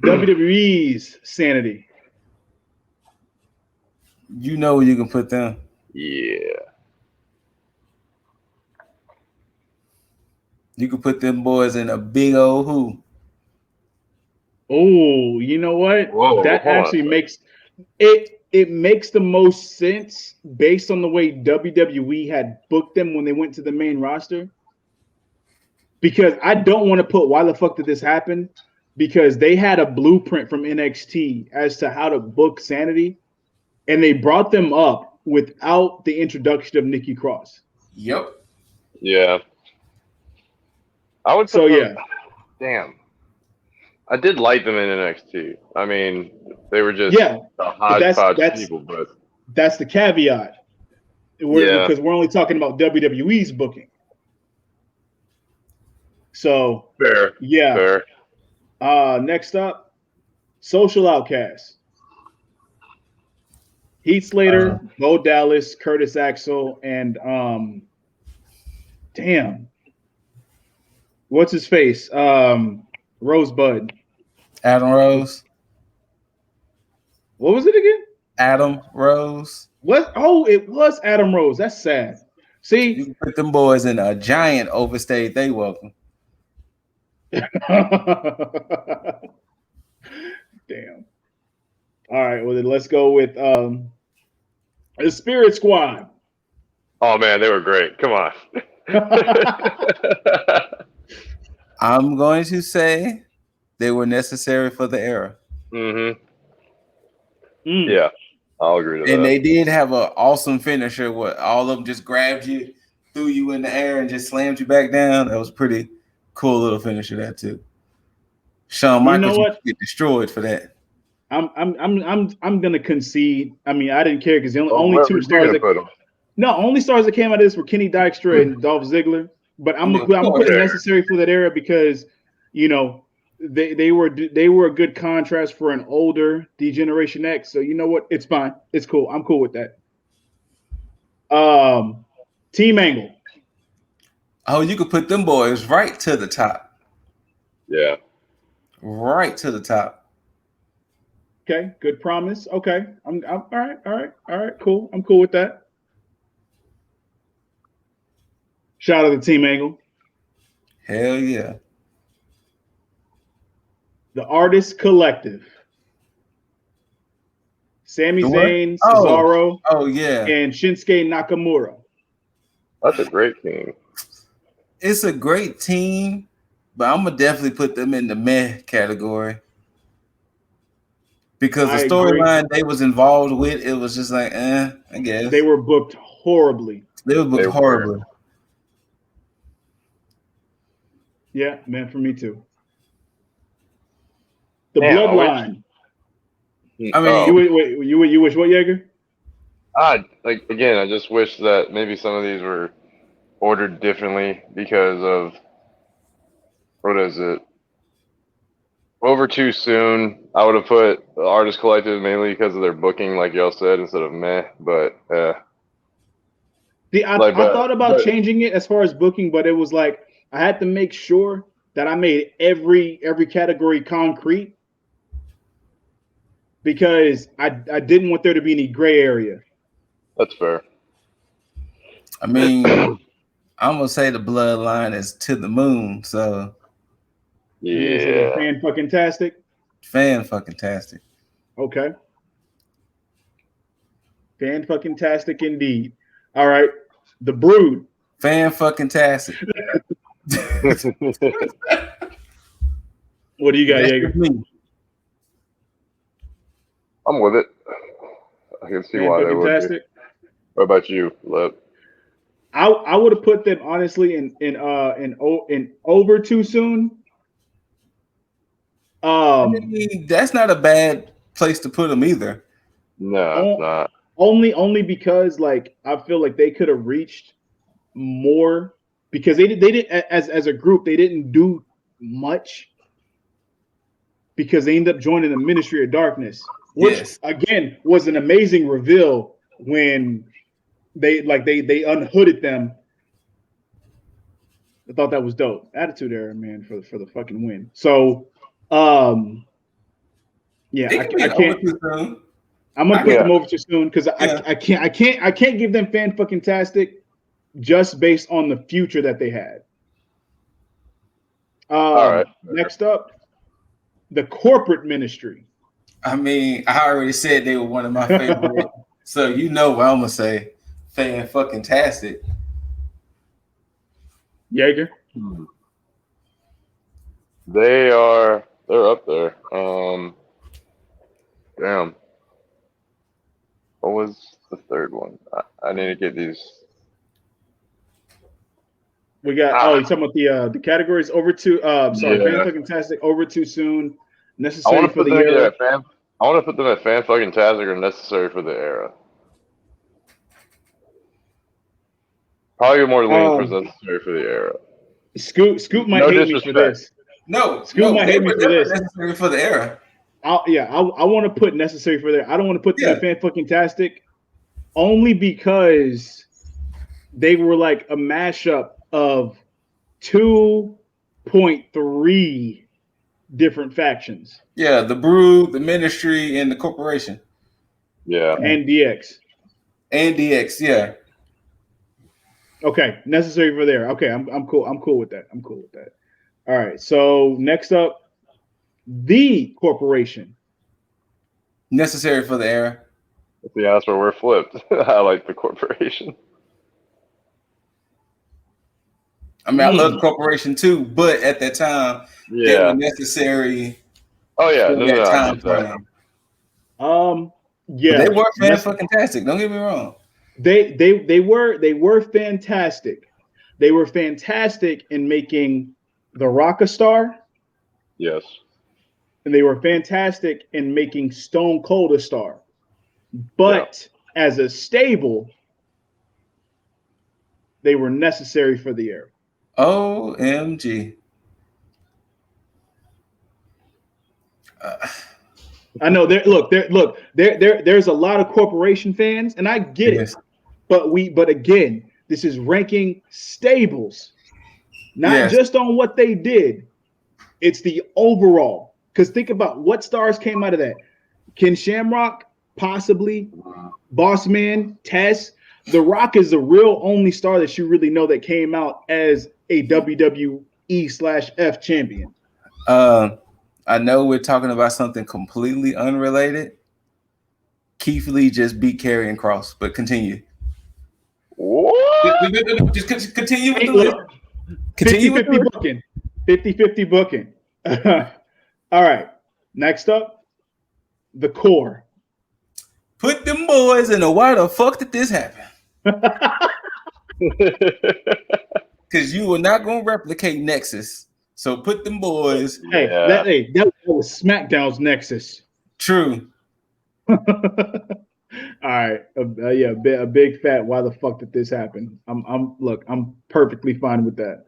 WWE's Sanity. You know where you can put them. Yeah. You can put them boys in a big old Who. Oh, you know what? Whoa, that actually makes it makes the most sense based on the way WWE had booked them when they went to the main roster. Because I don't want to put why the fuck did this happen? Because they had a blueprint from NXT as to how to book Sanity, and they brought them up without the introduction of Nikki Cross. Yep. Yeah. I would put them, damn. I did like them in NXT. I mean, they were just a hodgepodge people, but that's the caveat. Because we're only talking about WWE's booking. So fair. Next up, Social Outcasts. Heath Slater, Bo Dallas, Curtis Axel, and what's his face? Rosebud. Adam Rose. What was it again? Adam Rose. What? Oh, it was Adam Rose. That's sad. See, You can put them boys in a giant overstayed. They welcome. damn. All right, well then let's go with the Spirit Squad. Oh man, they were great. Come on. I'm going to say they were necessary for the era. Mm-hmm. Yeah, I'll agree to that. And they did have an awesome finisher. What all of them just grabbed you, threw you in the air, and just slammed you back down. That was pretty cool little finisher that too. Shawn Michaels get destroyed for that. I'm gonna concede. I mean, I didn't care because the only two stars only stars that came out of this were Kenny Dykstra and Dolph Ziggler. But I'm gonna put it necessary for that era because you know they were a good contrast for an older DGeneration X. So you know what? It's fine. It's cool. I'm cool with that. Team Angle. Oh, you could put them boys right to the top. Yeah. Right to the top. Okay, good promise. Okay. I'm all right, cool. I'm cool with that. Shout out to Team Angle. Hell yeah. The Artist Collective. Sami Zayn, Cesaro, and Shinsuke Nakamura. That's a great team. It's a great team, but I'm gonna definitely put them in the meh category. Because the storyline they was involved with, it was just like, I guess. They were booked horribly. They were booked horribly. Yeah, man, for me too. The Bloodline. I mean, you wish what, Jaeger? I just wish that maybe some of these were ordered differently because of what is it? Over Too Soon. I would have put the Artist Collective mainly because of their booking, like y'all said, instead of meh. But I thought about changing it as far as booking, but it was like I had to make sure that I made every category concrete because I didn't want there to be any gray area. That's fair. I mean, I'm gonna say the Bloodline is to the moon, so yeah. Fan fucking tastic. Fan fucking tastic. Okay. Fan fucking tastic indeed. All right. The Brood. Fan fucking tastic. What do you got, Jaeger? I'm with it. I can see why they would be. What about you, Lip? I would have put them honestly in Over Too Soon. I mean, that's not a bad place to put them either. No, it's not. Only because like I feel like they could have reached more because they did as a group they didn't do much because they ended up joining the Ministry of Darkness, which again was an amazing reveal when they unhooded them. I thought that was dope. Attitude Era, man, for the fucking win. So yeah, I can't. I'm gonna put them over too soon because I can't give them fan fucking tastic just based on the future that they had. All right. Next up, the Corporate Ministry. I mean, I already said they were one of my favorite, so you know what I'm gonna say. Fan fucking tastic. Jaeger. They're up there. Damn. What was the third one? I need to get these. We got you're talking about the categories over too fan fucking tastic, over too soon, necessary for the era. I want to put them at fan fucking tastic or necessary for the era. Probably more lean for necessary for the era. Scoot might hate me for this. Scoot might hate me for this. Necessary for the era. I want to put necessary for there. I don't want to put them in fan fucking tastic, only because they were like a mashup of 2.3 different factions. Yeah, the Brood, the Ministry, and the Corporation. Yeah. And DX. And DX, yeah. Okay, necessary for there. Okay, I'm cool. I'm cool with that. I'm cool with that. All right. So next up, the Corporation. Necessary for the era. See, that's where we're flipped. I like the Corporation. I mean, I love the Corporation too, but at that time, they were necessary. Oh yeah, for that time frame. Yeah, but they were fantastic. Don't get me wrong. They were fantastic. They were fantastic in making The Rock a star. Yes. And they were fantastic in making Stone Cold a star. But as a stable, they were necessary for the era. OMG. I know there's a lot of Corporation fans, and I get it. But again, this is ranking stables, not just on what they did. It's the overall. Because think about what stars came out of that. Ken Shamrock, possibly. Boss Man, Tess. The Rock is the real only star that you really know that came out as a WWE/F champion. I know we're talking about something completely unrelated. Keith Lee just beat Karrion Kross, but continue. What? Just continue with the list. 50-50 booking. 50-50 booking. All right. Next up, the core. Put them boys in a why the fuck did this happen? Because you were not going to replicate Nexus. So put them boys. That was SmackDown's Nexus. True. All right. A big fat why the fuck did this happen? I'm perfectly fine with that.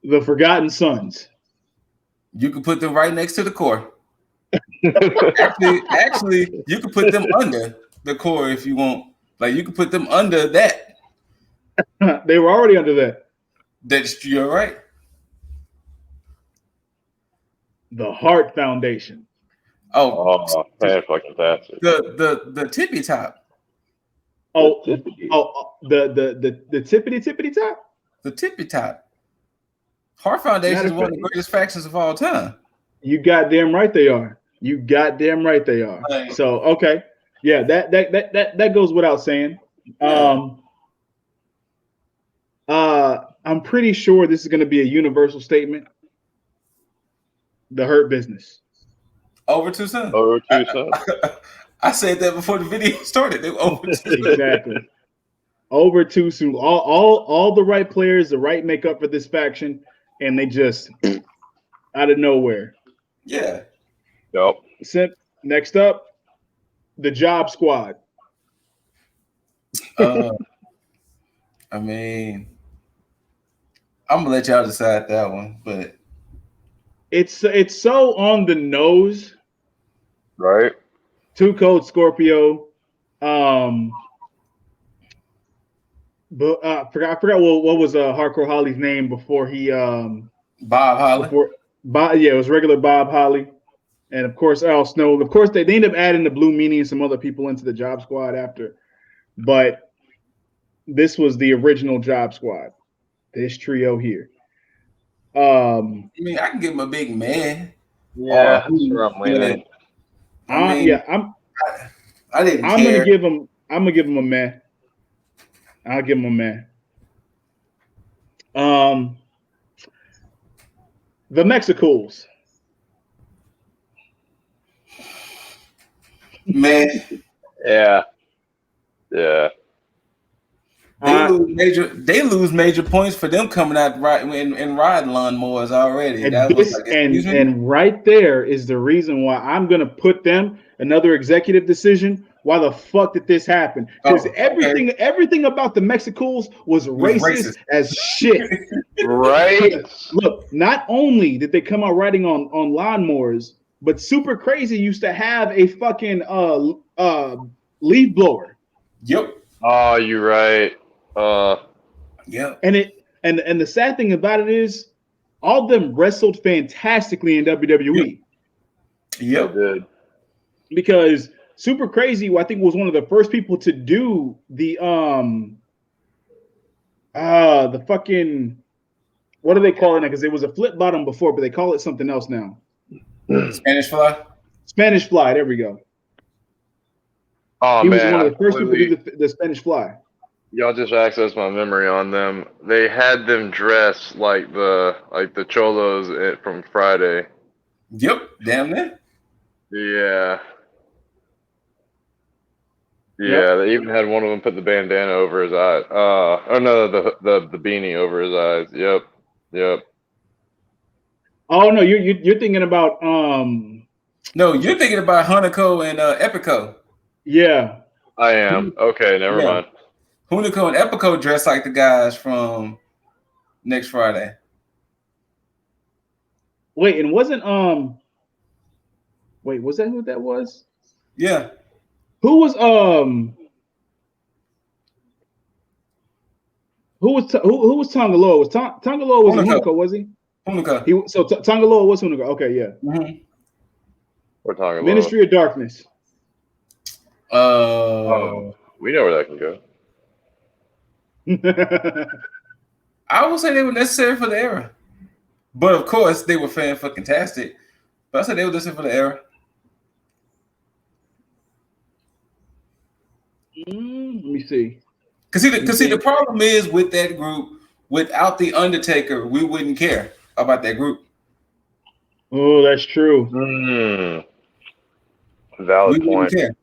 The Forgotten Sons. You could put them right next to the core. actually, you could put them under the core if you want. Like you could put them under that. They were already under that. You're right. The Hart Foundation. Oh, fantastic. The tippy top. The tippity top? The tippy top. Hart Foundation is one of the greatest factions of all time. You goddamn right they are. So okay. Yeah, that goes without saying. I'm pretty sure this is going to be a universal statement. The Hurt Business. Over too soon. I said that before the video started. They were over too soon. Exactly. Over too soon. All the right players, the right makeup for this faction, and they just out of nowhere. Yeah. Yep. Next up, the Job Squad. I mean, I'm gonna let y'all decide that one, but it's so on the nose, right? Too Cold Scorpio. But I forgot what was Hardcore Holly's name before he Bob Holly. It was regular Bob Holly, and of course Al Snow. Of course they ended up adding the Blue Meanie and some other people into the Job Squad after, but this was the original Job Squad. This trio here. I mean, I can give him a big man. Yeah, that's where I'm leaning. I didn't. I'm gonna give him a man. I'll give him a man. The Mexicools. Man. Yeah. They lose major points for them coming out and riding lawnmowers already. And right there is the reason why I'm gonna put them another executive decision. Why the fuck did this happen? Because everything about the Mexicools was racist as shit. Right. Look, not only did they come out riding on lawnmowers, but Super Crazy used to have a fucking leaf blower. Yep. Oh, you're right. Yeah. And the sad thing about it is all of them wrestled fantastically in WWE. Yep. Good. Because Super Crazy, I think, was one of the first people to do the fucking, what do they call it now? Because it was a flip bottom before, but they call it something else now. Spanish Fly. Spanish Fly. There we go. Oh He man, was one of the first people to do the Spanish Fly. y'all just accessed my memory on them. They had them dressed like the cholos from Friday. Yep. Damn that. Yeah. Yeah, Yep. they even had one of them put the bandana over his eye. Oh no, the beanie over his eyes. Yep. Oh no, you're thinking about No, you're thinking about Hunico and Epico. yeah. I am. Okay, never mind. Hunico and Epico dress like the guys from next Friday. Wait, and wasn't wait, was that who that was? Yeah. Who was Tongaloa? Was Tongaloa was Hunico, was he? Hunico. So Tongaloa was Hunico. Okay, yeah. Mm-hmm. We're talking about Ministry of Darkness. we know where that can go. I would say they were necessary for the era. But of course, they were fan-fucking-tastic. But I said they were necessary for the era. Let me see. Because the problem is with that group, without the Undertaker, we wouldn't care about that group. Oh, that's true. Valid point. Care.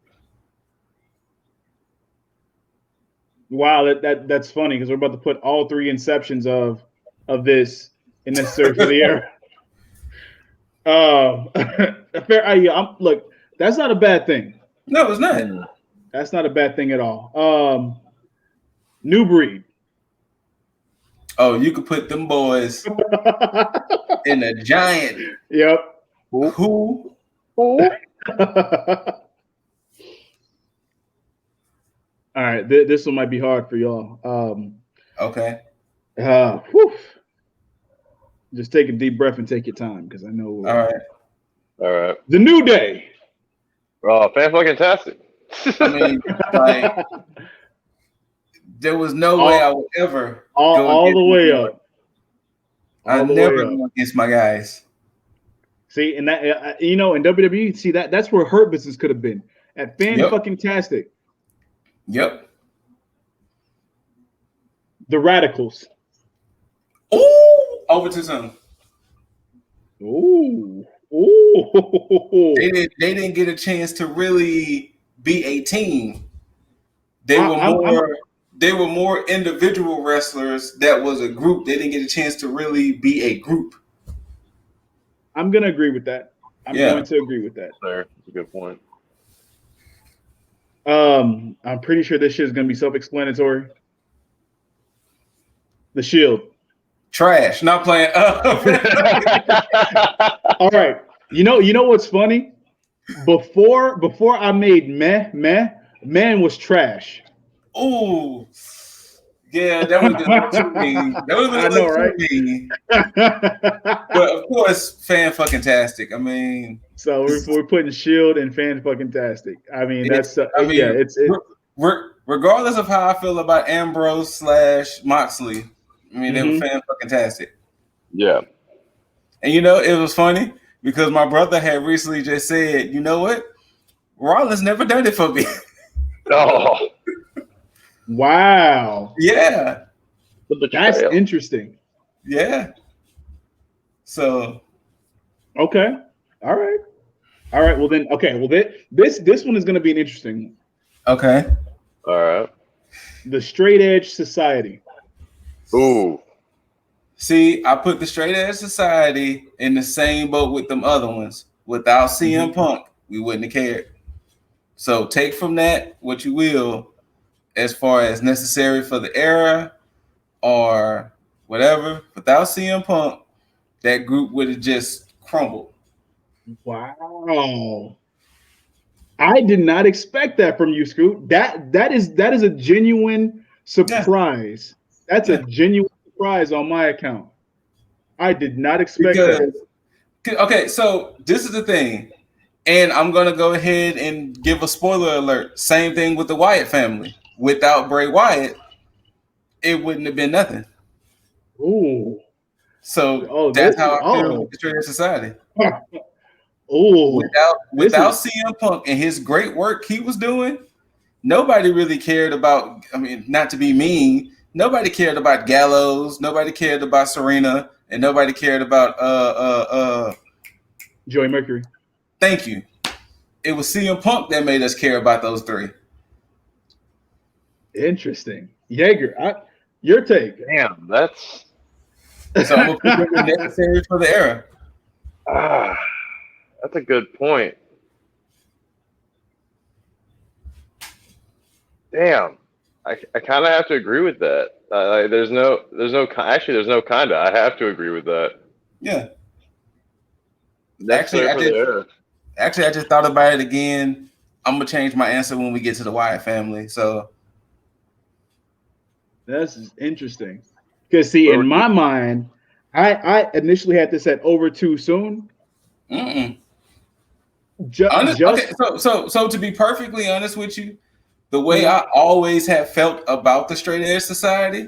Wow, that's funny because we're about to put all three inceptions of this in necessary for the era. Look, that's not a bad thing. No, it's not. That's not a bad thing at all. New Breed. Oh, you could put them boys in a giant. Yep. Who? All right, this one might be hard for y'all. Okay. Just take a deep breath and take your time because I know. All right. The New Day. Oh, fan-fucking-tastic. I mean, like, there was no way I would ever all the way up. I never go against my guys. See, and that in WWE, see that's where Hurt Business could have been at fan-fucking-tastic. Yep. The Radicals. Ooh, over too soon. Ooh. They didn't get a chance to really be a team. They were more individual wrestlers that was a group. They didn't get a chance to really be a group. I'm gonna agree with that. I'm going to agree with that. There, that's a good point. I'm pretty sure this shit is gonna be self-explanatory. The Shield. Trash. Not playing. All right. You know what's funny? Before I made man was trash. Ooh. Yeah, that was too mean. That was I know, right? Mean. But of course, fan-fucking-tastic. I mean, so we're putting Shield and fan-fucking-tastic. I mean, it's regardless of how I feel about Ambrose / Moxley. I mean, they were fan-fucking-tastic. Yeah. And it was funny because my brother had recently just said, you know what? Rollins never done it for me. Oh. Wow. Yeah. That's interesting. Yeah. So. Okay. All right. Well then. Okay. Well, this one is going to be an interesting. Okay. All right. The Straight Edge Society. Ooh. See, I put the Straight Edge Society in the same boat with them other ones. Without CM Punk, we wouldn't have cared. So take from that what you will, as far as necessary for the era or whatever. Without CM Punk, that group would have just crumbled. Wow. I did not expect that from you, Scoot. That is a genuine surprise. Yeah. That's a genuine surprise on my account. I did not expect that. Okay, so this is the thing, and I'm gonna go ahead and give a spoiler alert. Same thing with the Wyatt family. Without Bray Wyatt, it wouldn't have been nothing. Ooh. So that's how I feel with the Straight Edge Society. Ooh. Without CM Punk and his great work he was doing, nobody really cared about. I mean, not to be mean, nobody cared about Gallows. Nobody cared about Serena. And nobody cared about Joey Mercury. Thank you. It was CM Punk that made us care about those three. Interesting. Jaeger, your take. Damn, that's so I'm gonna put them necessary for the era. That's a good point. Damn. I kind of have to agree with that. There's no kinda. I have to agree with that. Yeah. Actually, I just thought about it again. I'm gonna change my answer when we get to the Wyatt family. So that's interesting. Because see, in my mind, I initially had this at over too soon. Okay, so to be perfectly honest with you, the way I always have felt about the Straight Edge Society,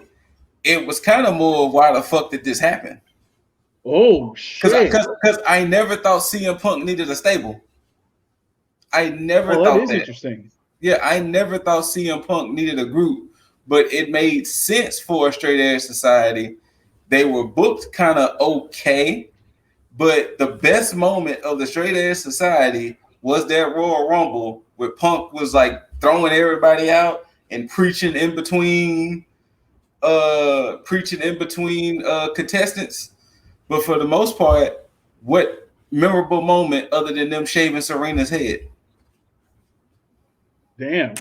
it was kind of more of why the fuck did this happen? Oh shit! Because I never thought CM Punk needed a stable. I never thought that is interesting. Yeah, I never thought CM Punk needed a group, but it made sense for a Straight Edge Society. They were booked kind of okay, but the best moment of the Straight Edge Society was that Royal Rumble where Punk was like throwing everybody out and preaching in between contestants. But for the most part, what memorable moment other than them shaving Serena's head? Damn.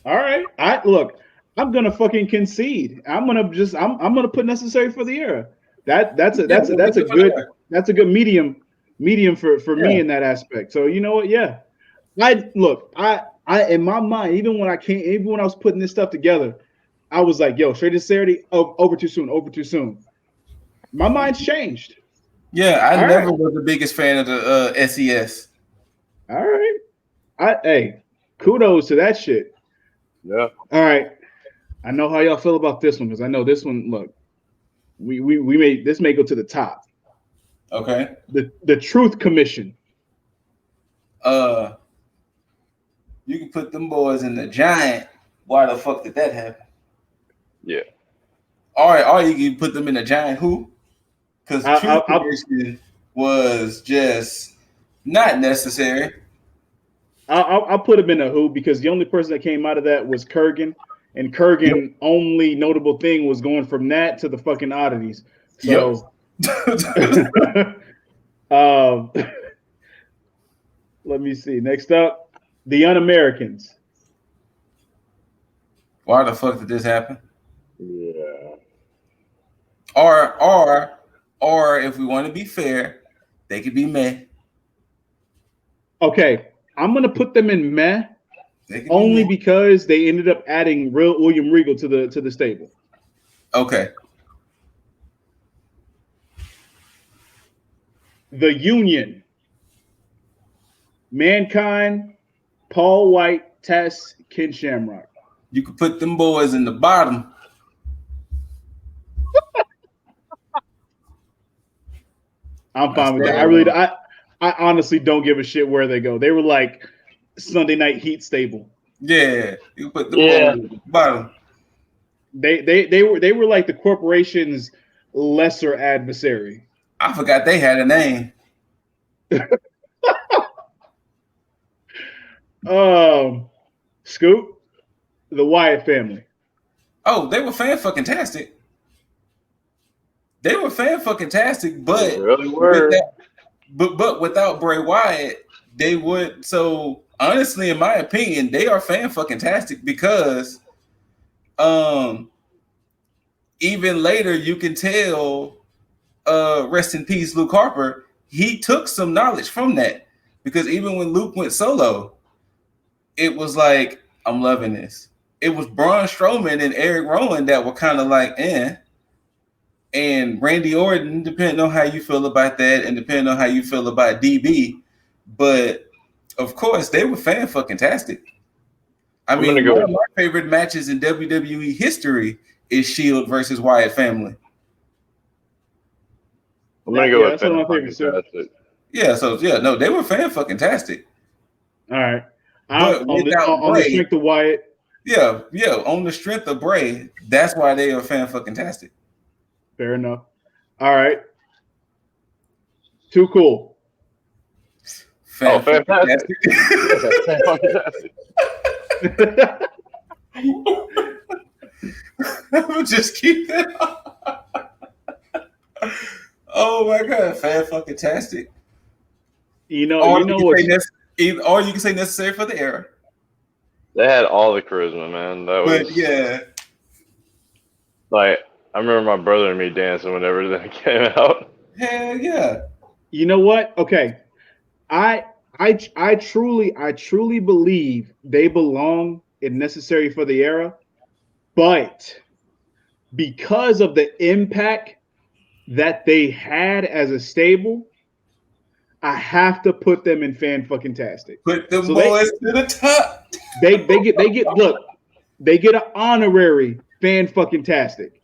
All right. I'm gonna fucking concede. I'm gonna put necessary for the era. That's a good medium for me in that aspect. So you know what? Yeah. I in my mind, even when I was putting this stuff together, I was like, yo, Straight Edge Society, over too soon. My mind's changed. Yeah, I never was the biggest fan of the SES. All right. Hey, kudos to that shit. Yeah. All right. I know how y'all feel about this one because I know this one. Look, we may go to the top. Okay. The Truth Commission. You can put them boys in the Giant. Why the fuck did that happen? Yeah. All right, or you can put them in the Giant who? Because Truth Commission was just not necessary. I'll put him in a who because the only person that came out of that was Kurgan, and Kurgan only notable thing was going from that to the fucking oddities. So, let me see. Next up, the Un-Americans. Why the fuck did this happen? Yeah. Or if we want to be fair, they could be meh. Okay, I'm gonna put them in meh only because they ended up adding real William Regal to the stable. Okay. The Union. Mankind, Paul White, Tess, Ken Shamrock. You could put them boys in the bottom. I'm fine with that. I honestly don't give a shit where they go. They were like Sunday Night Heat stable. Yeah, you put them boys in the bottom. They were like the corporation's lesser adversary. I forgot they had a name. Scoop, the Wyatt family. Oh, they were fan-fucking-tastic. They were fan-fucking-tastic, but they really were. But without Bray Wyatt, they would. So honestly, in my opinion, they are fan-fucking-tastic because even later you can tell rest in peace, Luke Harper, he took some knowledge from that because even when Luke went solo, it was like, I'm loving this. It was Braun Strowman and Eric Rowan that were kind of like, and Randy Orton, depending on how you feel about that, and depending on how you feel about DB, but of course they were fan fucking tastic. I mean, one of my favorite matches in WWE history is Shield versus Wyatt Family. I'm gonna go with fan fucking tastic. Yeah, so no, they were fan fucking tastic. All right, but on the strength of Wyatt. Yeah, on the strength of Bray, that's why they are fan fucking tastic. Fair enough. All right. Too cool. Fantastic. I'll just keep that up. Oh my god, fan fucking tastic. You know what? Or you can say necessary for the era. They had all the charisma, man. Like, I remember my brother and me dancing whenever that came out. Hell yeah. You know what? Okay. I truly believe they belong in necessary for the era, but because of the impact that they had as a stable, I have to put them in fan fucking tastic. Put the boys to the top. They get an honorary fan fucking tastic.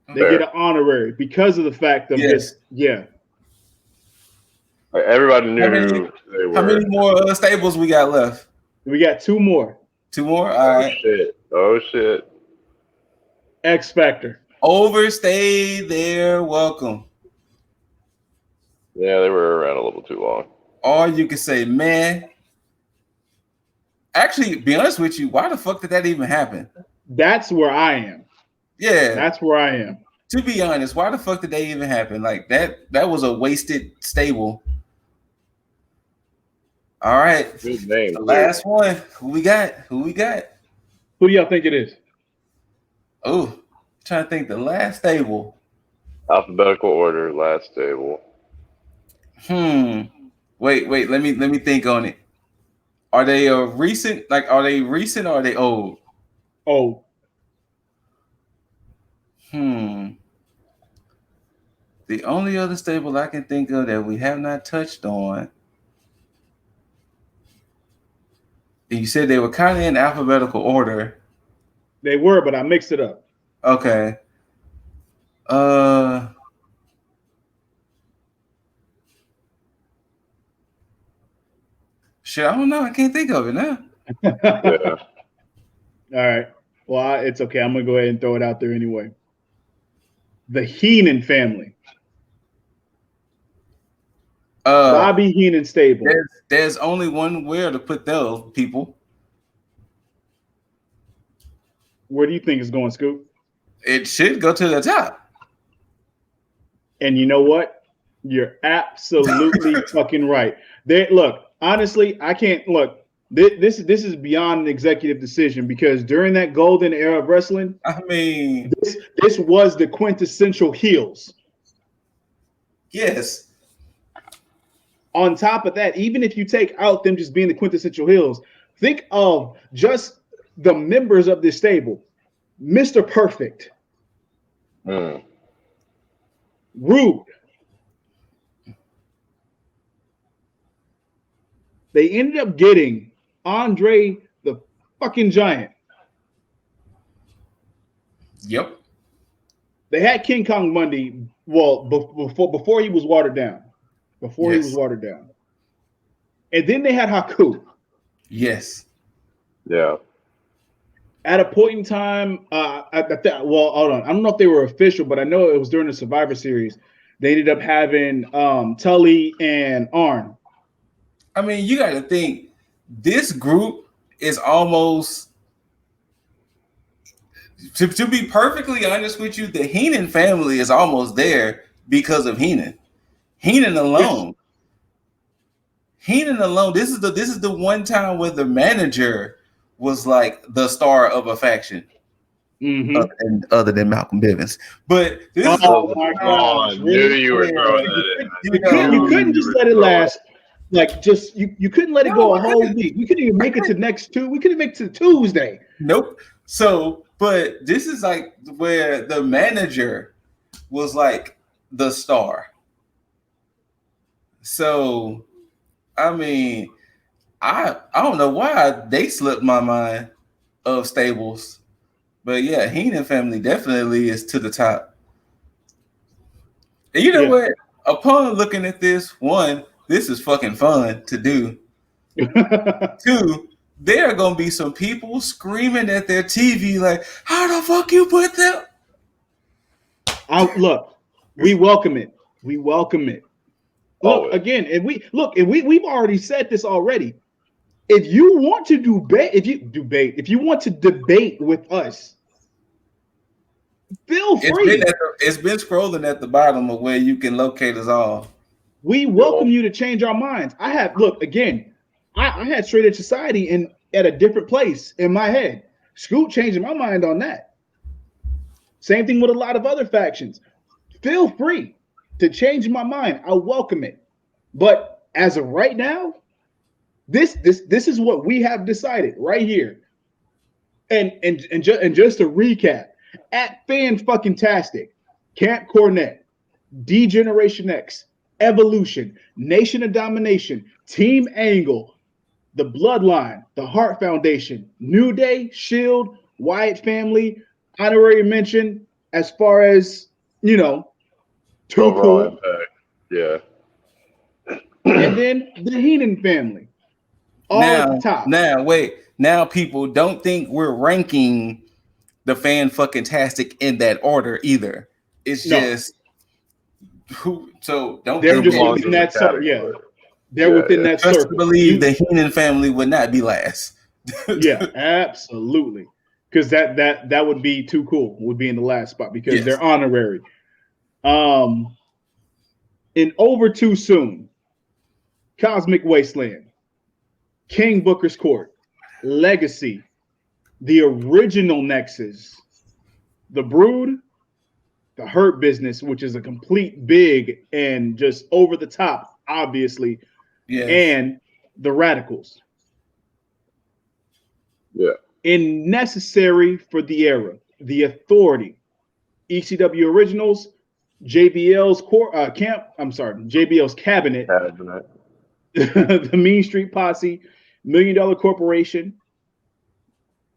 They get an honorary because of the fact of this. Yeah. Like, everybody knew who they were. How many more stables we got left? We got 2 more. 2 more? All right. Oh shit. X Factor. Overstay their welcome. Yeah, they were around a little too long. Or you could say, man. Actually, be honest with you, why the fuck did that even happen? That's where I am. Yeah. That's where I am. To be honest, why the fuck did they even happen? Like that was a wasted stable. All right. Good name. The last one. Who we got? Who do y'all think it is? Oh, trying to think the last stable. Alphabetical order, last stable. Wait, let me think on it. Are they recent? Like, are they recent or are they old? Old. The only other stable I can think of that we have not touched on. And you said they were kind of in alphabetical order. They were, but I mixed it up. Okay. Shit, I don't know. I can't think of it now. Yeah. All right. Well, it's okay. I'm going to go ahead and throw it out there anyway. The Heenan family. Bobby Heenan stable. There's only one where to put those people. Where do you think it's going, Scoop? It should go to the top. And you know what? You're absolutely fucking right. Look, honestly, I can't look. This is beyond an executive decision because during that golden era of wrestling, I mean, this was the quintessential heels. Yes. On top of that, even if you take out them just being the quintessential heels, think of just the members of this stable. Mr. Perfect. Rude. They ended up getting Andre the fucking Giant. Yep. They had King Kong Bundy, well, before he was watered down. He was watered down. And then they had Haku. Yes. Yeah. At a point in time, well, hold on. I don't know if they were official, but I know it was during the Survivor Series. They ended up having Tully and Arn. I mean, you got to think this group is almost, to be perfectly honest with you, the Heenan family is almost there because of Heenan. Heenan alone. Yes. Heenan alone. This is the one time where the manager was like the star of a faction. Mm-hmm. Other than Malcolm Bivens. But this is I knew you were throwing that in. You couldn't just let it last. Like, just you couldn't let it go a whole week. We couldn't even make it to we couldn't make it to Tuesday. Nope. So, but this is like where the manager was like the star. So, I mean, I don't know why they slipped my mind of stables, but yeah, Heenan family definitely is to the top. And you know what? Upon looking at this, one, this is fucking fun to do. Two, there are gonna be some people screaming at their TV like, "How the fuck you put them?" Look, we welcome it. We welcome it. Look again, and we've already said this already. If you want to if you want to debate with us, feel free. It's been scrolling at the bottom of where you can locate us all. We welcome you to change our minds. I had Straight Edge Society at a different place in my head. Scoot changing my mind on that. Same thing with a lot of other factions. Feel free to change my mind. I welcome it. But as of right now, this is what we have decided right here. And just to recap, at Fan-fucking-tastic, Camp Cornette, DGeneration X, Evolution, Nation of Domination, Team Angle, the Bloodline, the Hart Foundation, New Day, Shield, Wyatt family, honorary mention as far as, you know, too cool. Impact. Yeah. And then the Heenan family. All at the top. Now people don't think we're ranking the Fan-fucking-tastic in that order either. It's just who. So don't. They're just within that circle. Yeah, they're within that circle. Just believe the Heenan family would not be last. Yeah, absolutely. Because that would be too cool. Would be in the last spot because they're honorary. In Over Too Soon, Cosmic Wasteland, King Booker's Court, Legacy, the original Nexus, the Brood, the Hurt Business, which is a complete big and just over the top, obviously, and the Radicals. Yeah. In Necessary for the Era, the Authority, ECW Originals, JBL's JBL's Cabinet. The Mean Street Posse, $1 Million Corporation,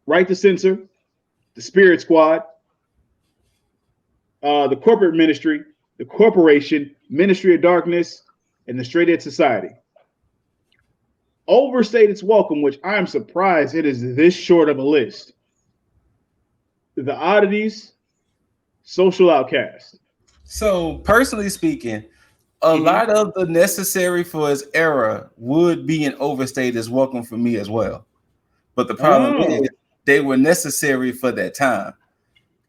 Right to Censor, the Spirit Squad, the Corporate Ministry, the Corporation, Ministry of Darkness, and the Straight Edge Society. Overstayed its welcome, which I'm surprised it is this short of a list. The Oddities, Social Outcast. So, personally speaking, a lot of the Necessary for his era would be an overstayed as welcome for me as well. But the problem is they were necessary for that time.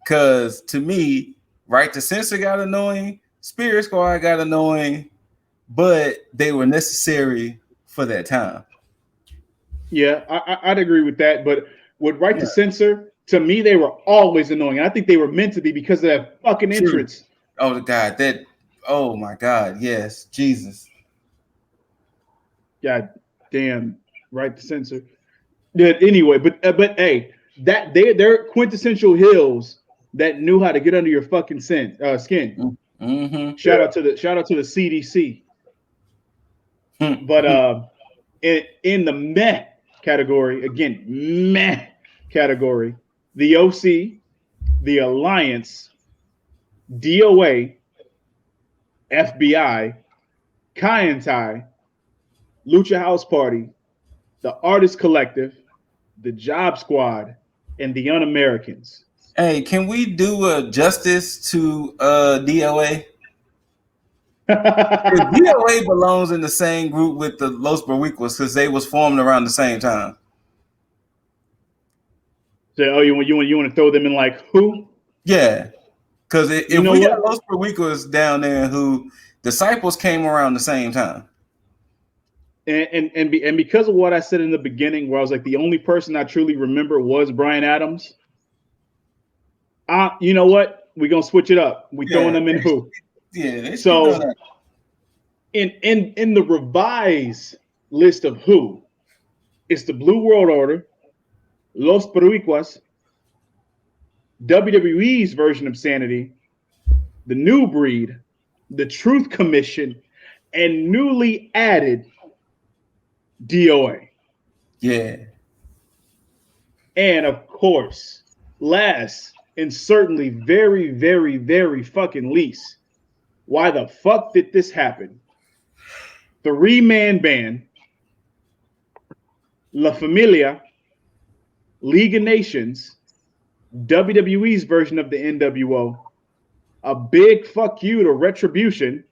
Because to me, Right to Censor got annoying, Spirit Squad got annoying, but they were necessary for that time. Yeah, I'd agree with that. But with Right to Censor, to me, they were always annoying. I think they were meant to be because of that fucking entrance. Oh, God, oh my God, yes, Jesus. God damn, Right to Censor. Yeah, anyway, but hey, that they're quintessential heels that knew how to get under your fucking skin. Mm-hmm. Shout out to the CDC. But in the meh category, again, meh category, the OC, the Alliance, DOA, FBI, Kaientai, Lucha House Party, the Artist Collective, the Job Squad, and the Un-Americans. Hey, can we do a justice to DOA? DOA belongs in the same group with the Los Boricuas because they was formed around the same time. So, you want to throw them in like who? Yeah, because if we got Los Boricuas down there who Disciples came around the same time. And because of what I said in the beginning, where I was like the only person I truly remember was Bryan Adams. You know what? We're gonna switch it up. We throwing them in who? Yeah. So in the revised list of who, it's the Blue World Order, Los Boricuas, WWE's version of Sanity, the new breed, the Truth Commission, and newly added DOA. Yeah. And of course, last and certainly very, very, very fucking least, why the fuck did this happen? 3-man band, La Familia, League of Nations, WWE's version of the NWO, a big fuck you to Retribution,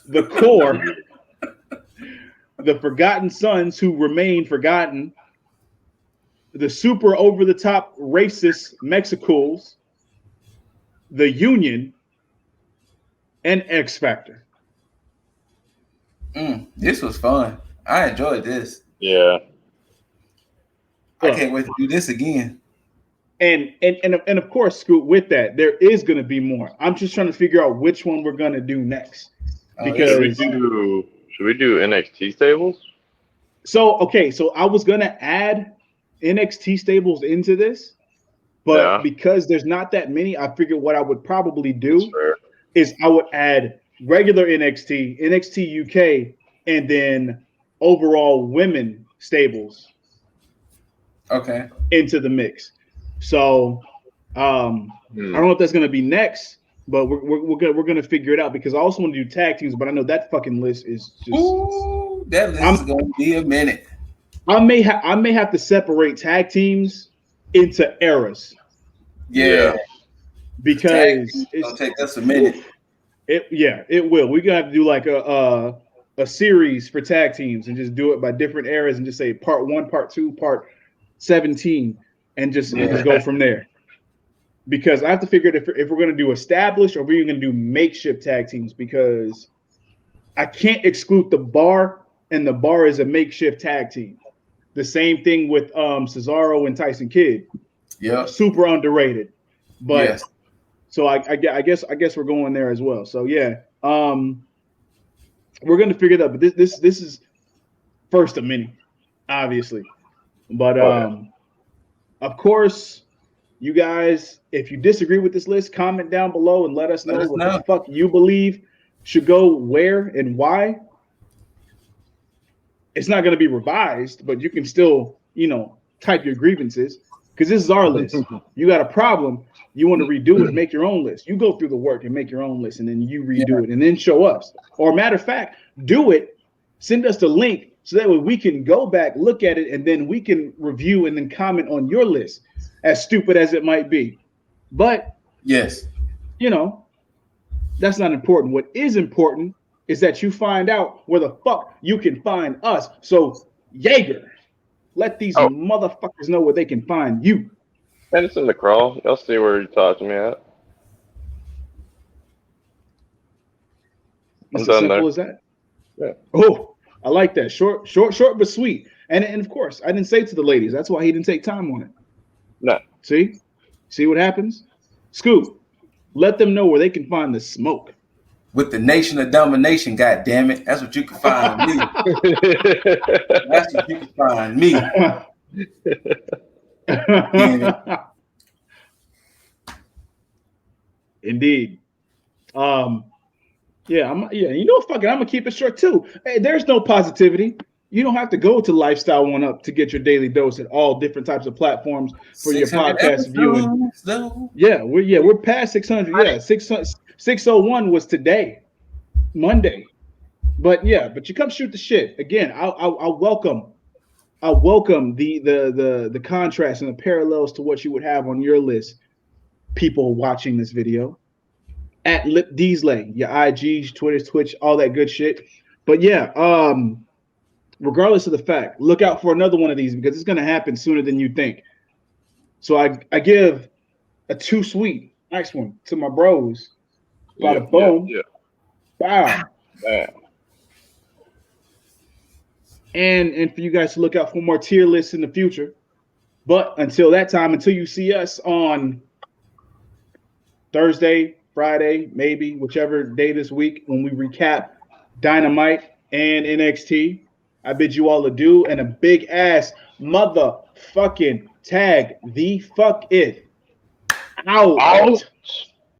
the Core, the Forgotten Sons who remain forgotten, the super over-the-top racist Mexicools, the Union, and X Factor. This was fun. I enjoyed this. Yeah. I can't wait to do this again. And of course, Scoot, with that, there is going to be more. I'm just trying to figure out which one we're going to do next. Because should we do NXT Stables? So I was going to add NXT Stables into this, but because there's not that many, I figured what I would probably do is I would add regular NXT, NXT UK, and then overall women stables into the mix. So I don't know if that's going to be next, but we're gonna figure it out because I also want to do tag teams, but I know that fucking list is just that list is gonna be a minute. I may have to separate tag teams into eras. Yeah, because it's gonna take us a minute. It will. We're gonna have to do like a series for tag teams and just do it by different eras and just say part 1, part 2, part 17, and just go from there. Because I have to figure if we're going to do established or we're going to do makeshift tag teams, because I can't exclude the Bar, and the Bar is a makeshift tag team. The same thing with Cesaro and Tyson Kidd. Yeah, super underrated. But so I guess we're going there as well. So yeah, we're going to figure it out. But this is first of many, obviously. But of course, you guys, if you disagree with this list, comment down below and let us know what the fuck you believe should go where and why. It's not going to be revised, but you can still, type your grievances because this is our list. You got a problem, you want to redo it, make your own list. You go through the work and make your own list, and then you redo it and then show us. Or matter of fact, do it, send us the link so that way we can go back, look at it, and then we can review and then comment on your list, as stupid as it might be. But that's not important. What is important is that you find out where the fuck you can find us. So Jaeger, let these motherfuckers know where they can find you. And it's in the crawl. Y'all see where you're talking me at. It's as simple as that. Yeah. Oh, I like that. Short but sweet. And of course, I didn't say it to the ladies. That's why he didn't take time on it. No. See what happens? Scoop, let them know where they can find the smoke. With the Nation of Domination, God damn it. That's what you can find me. That's what you can find me. Indeed. I'm gonna keep it short too. Hey, there's no positivity. You don't have to go to Lifestyle 1UP to get your daily dose at all different types of platforms for your podcast viewing. We're past 600. Yeah, 601 was today, Monday. But you come shoot the shit again. I welcome the contrast and the parallels to what you would have on your list. People watching this video at Lip Deasley, your IGs, Twitter, Twitch, all that good shit. But regardless of the fact, look out for another one of these because it's going to happen sooner than you think. So I give a too sweet, nice one to my bros. Bada boom. Wow. And for you guys to look out for more tier lists in the future. But until that time, until you see us on Thursday, Friday, maybe whichever day this week when we recap Dynamite and NXT, I bid you all adieu and a big ass motherfucking tag the fuck it out.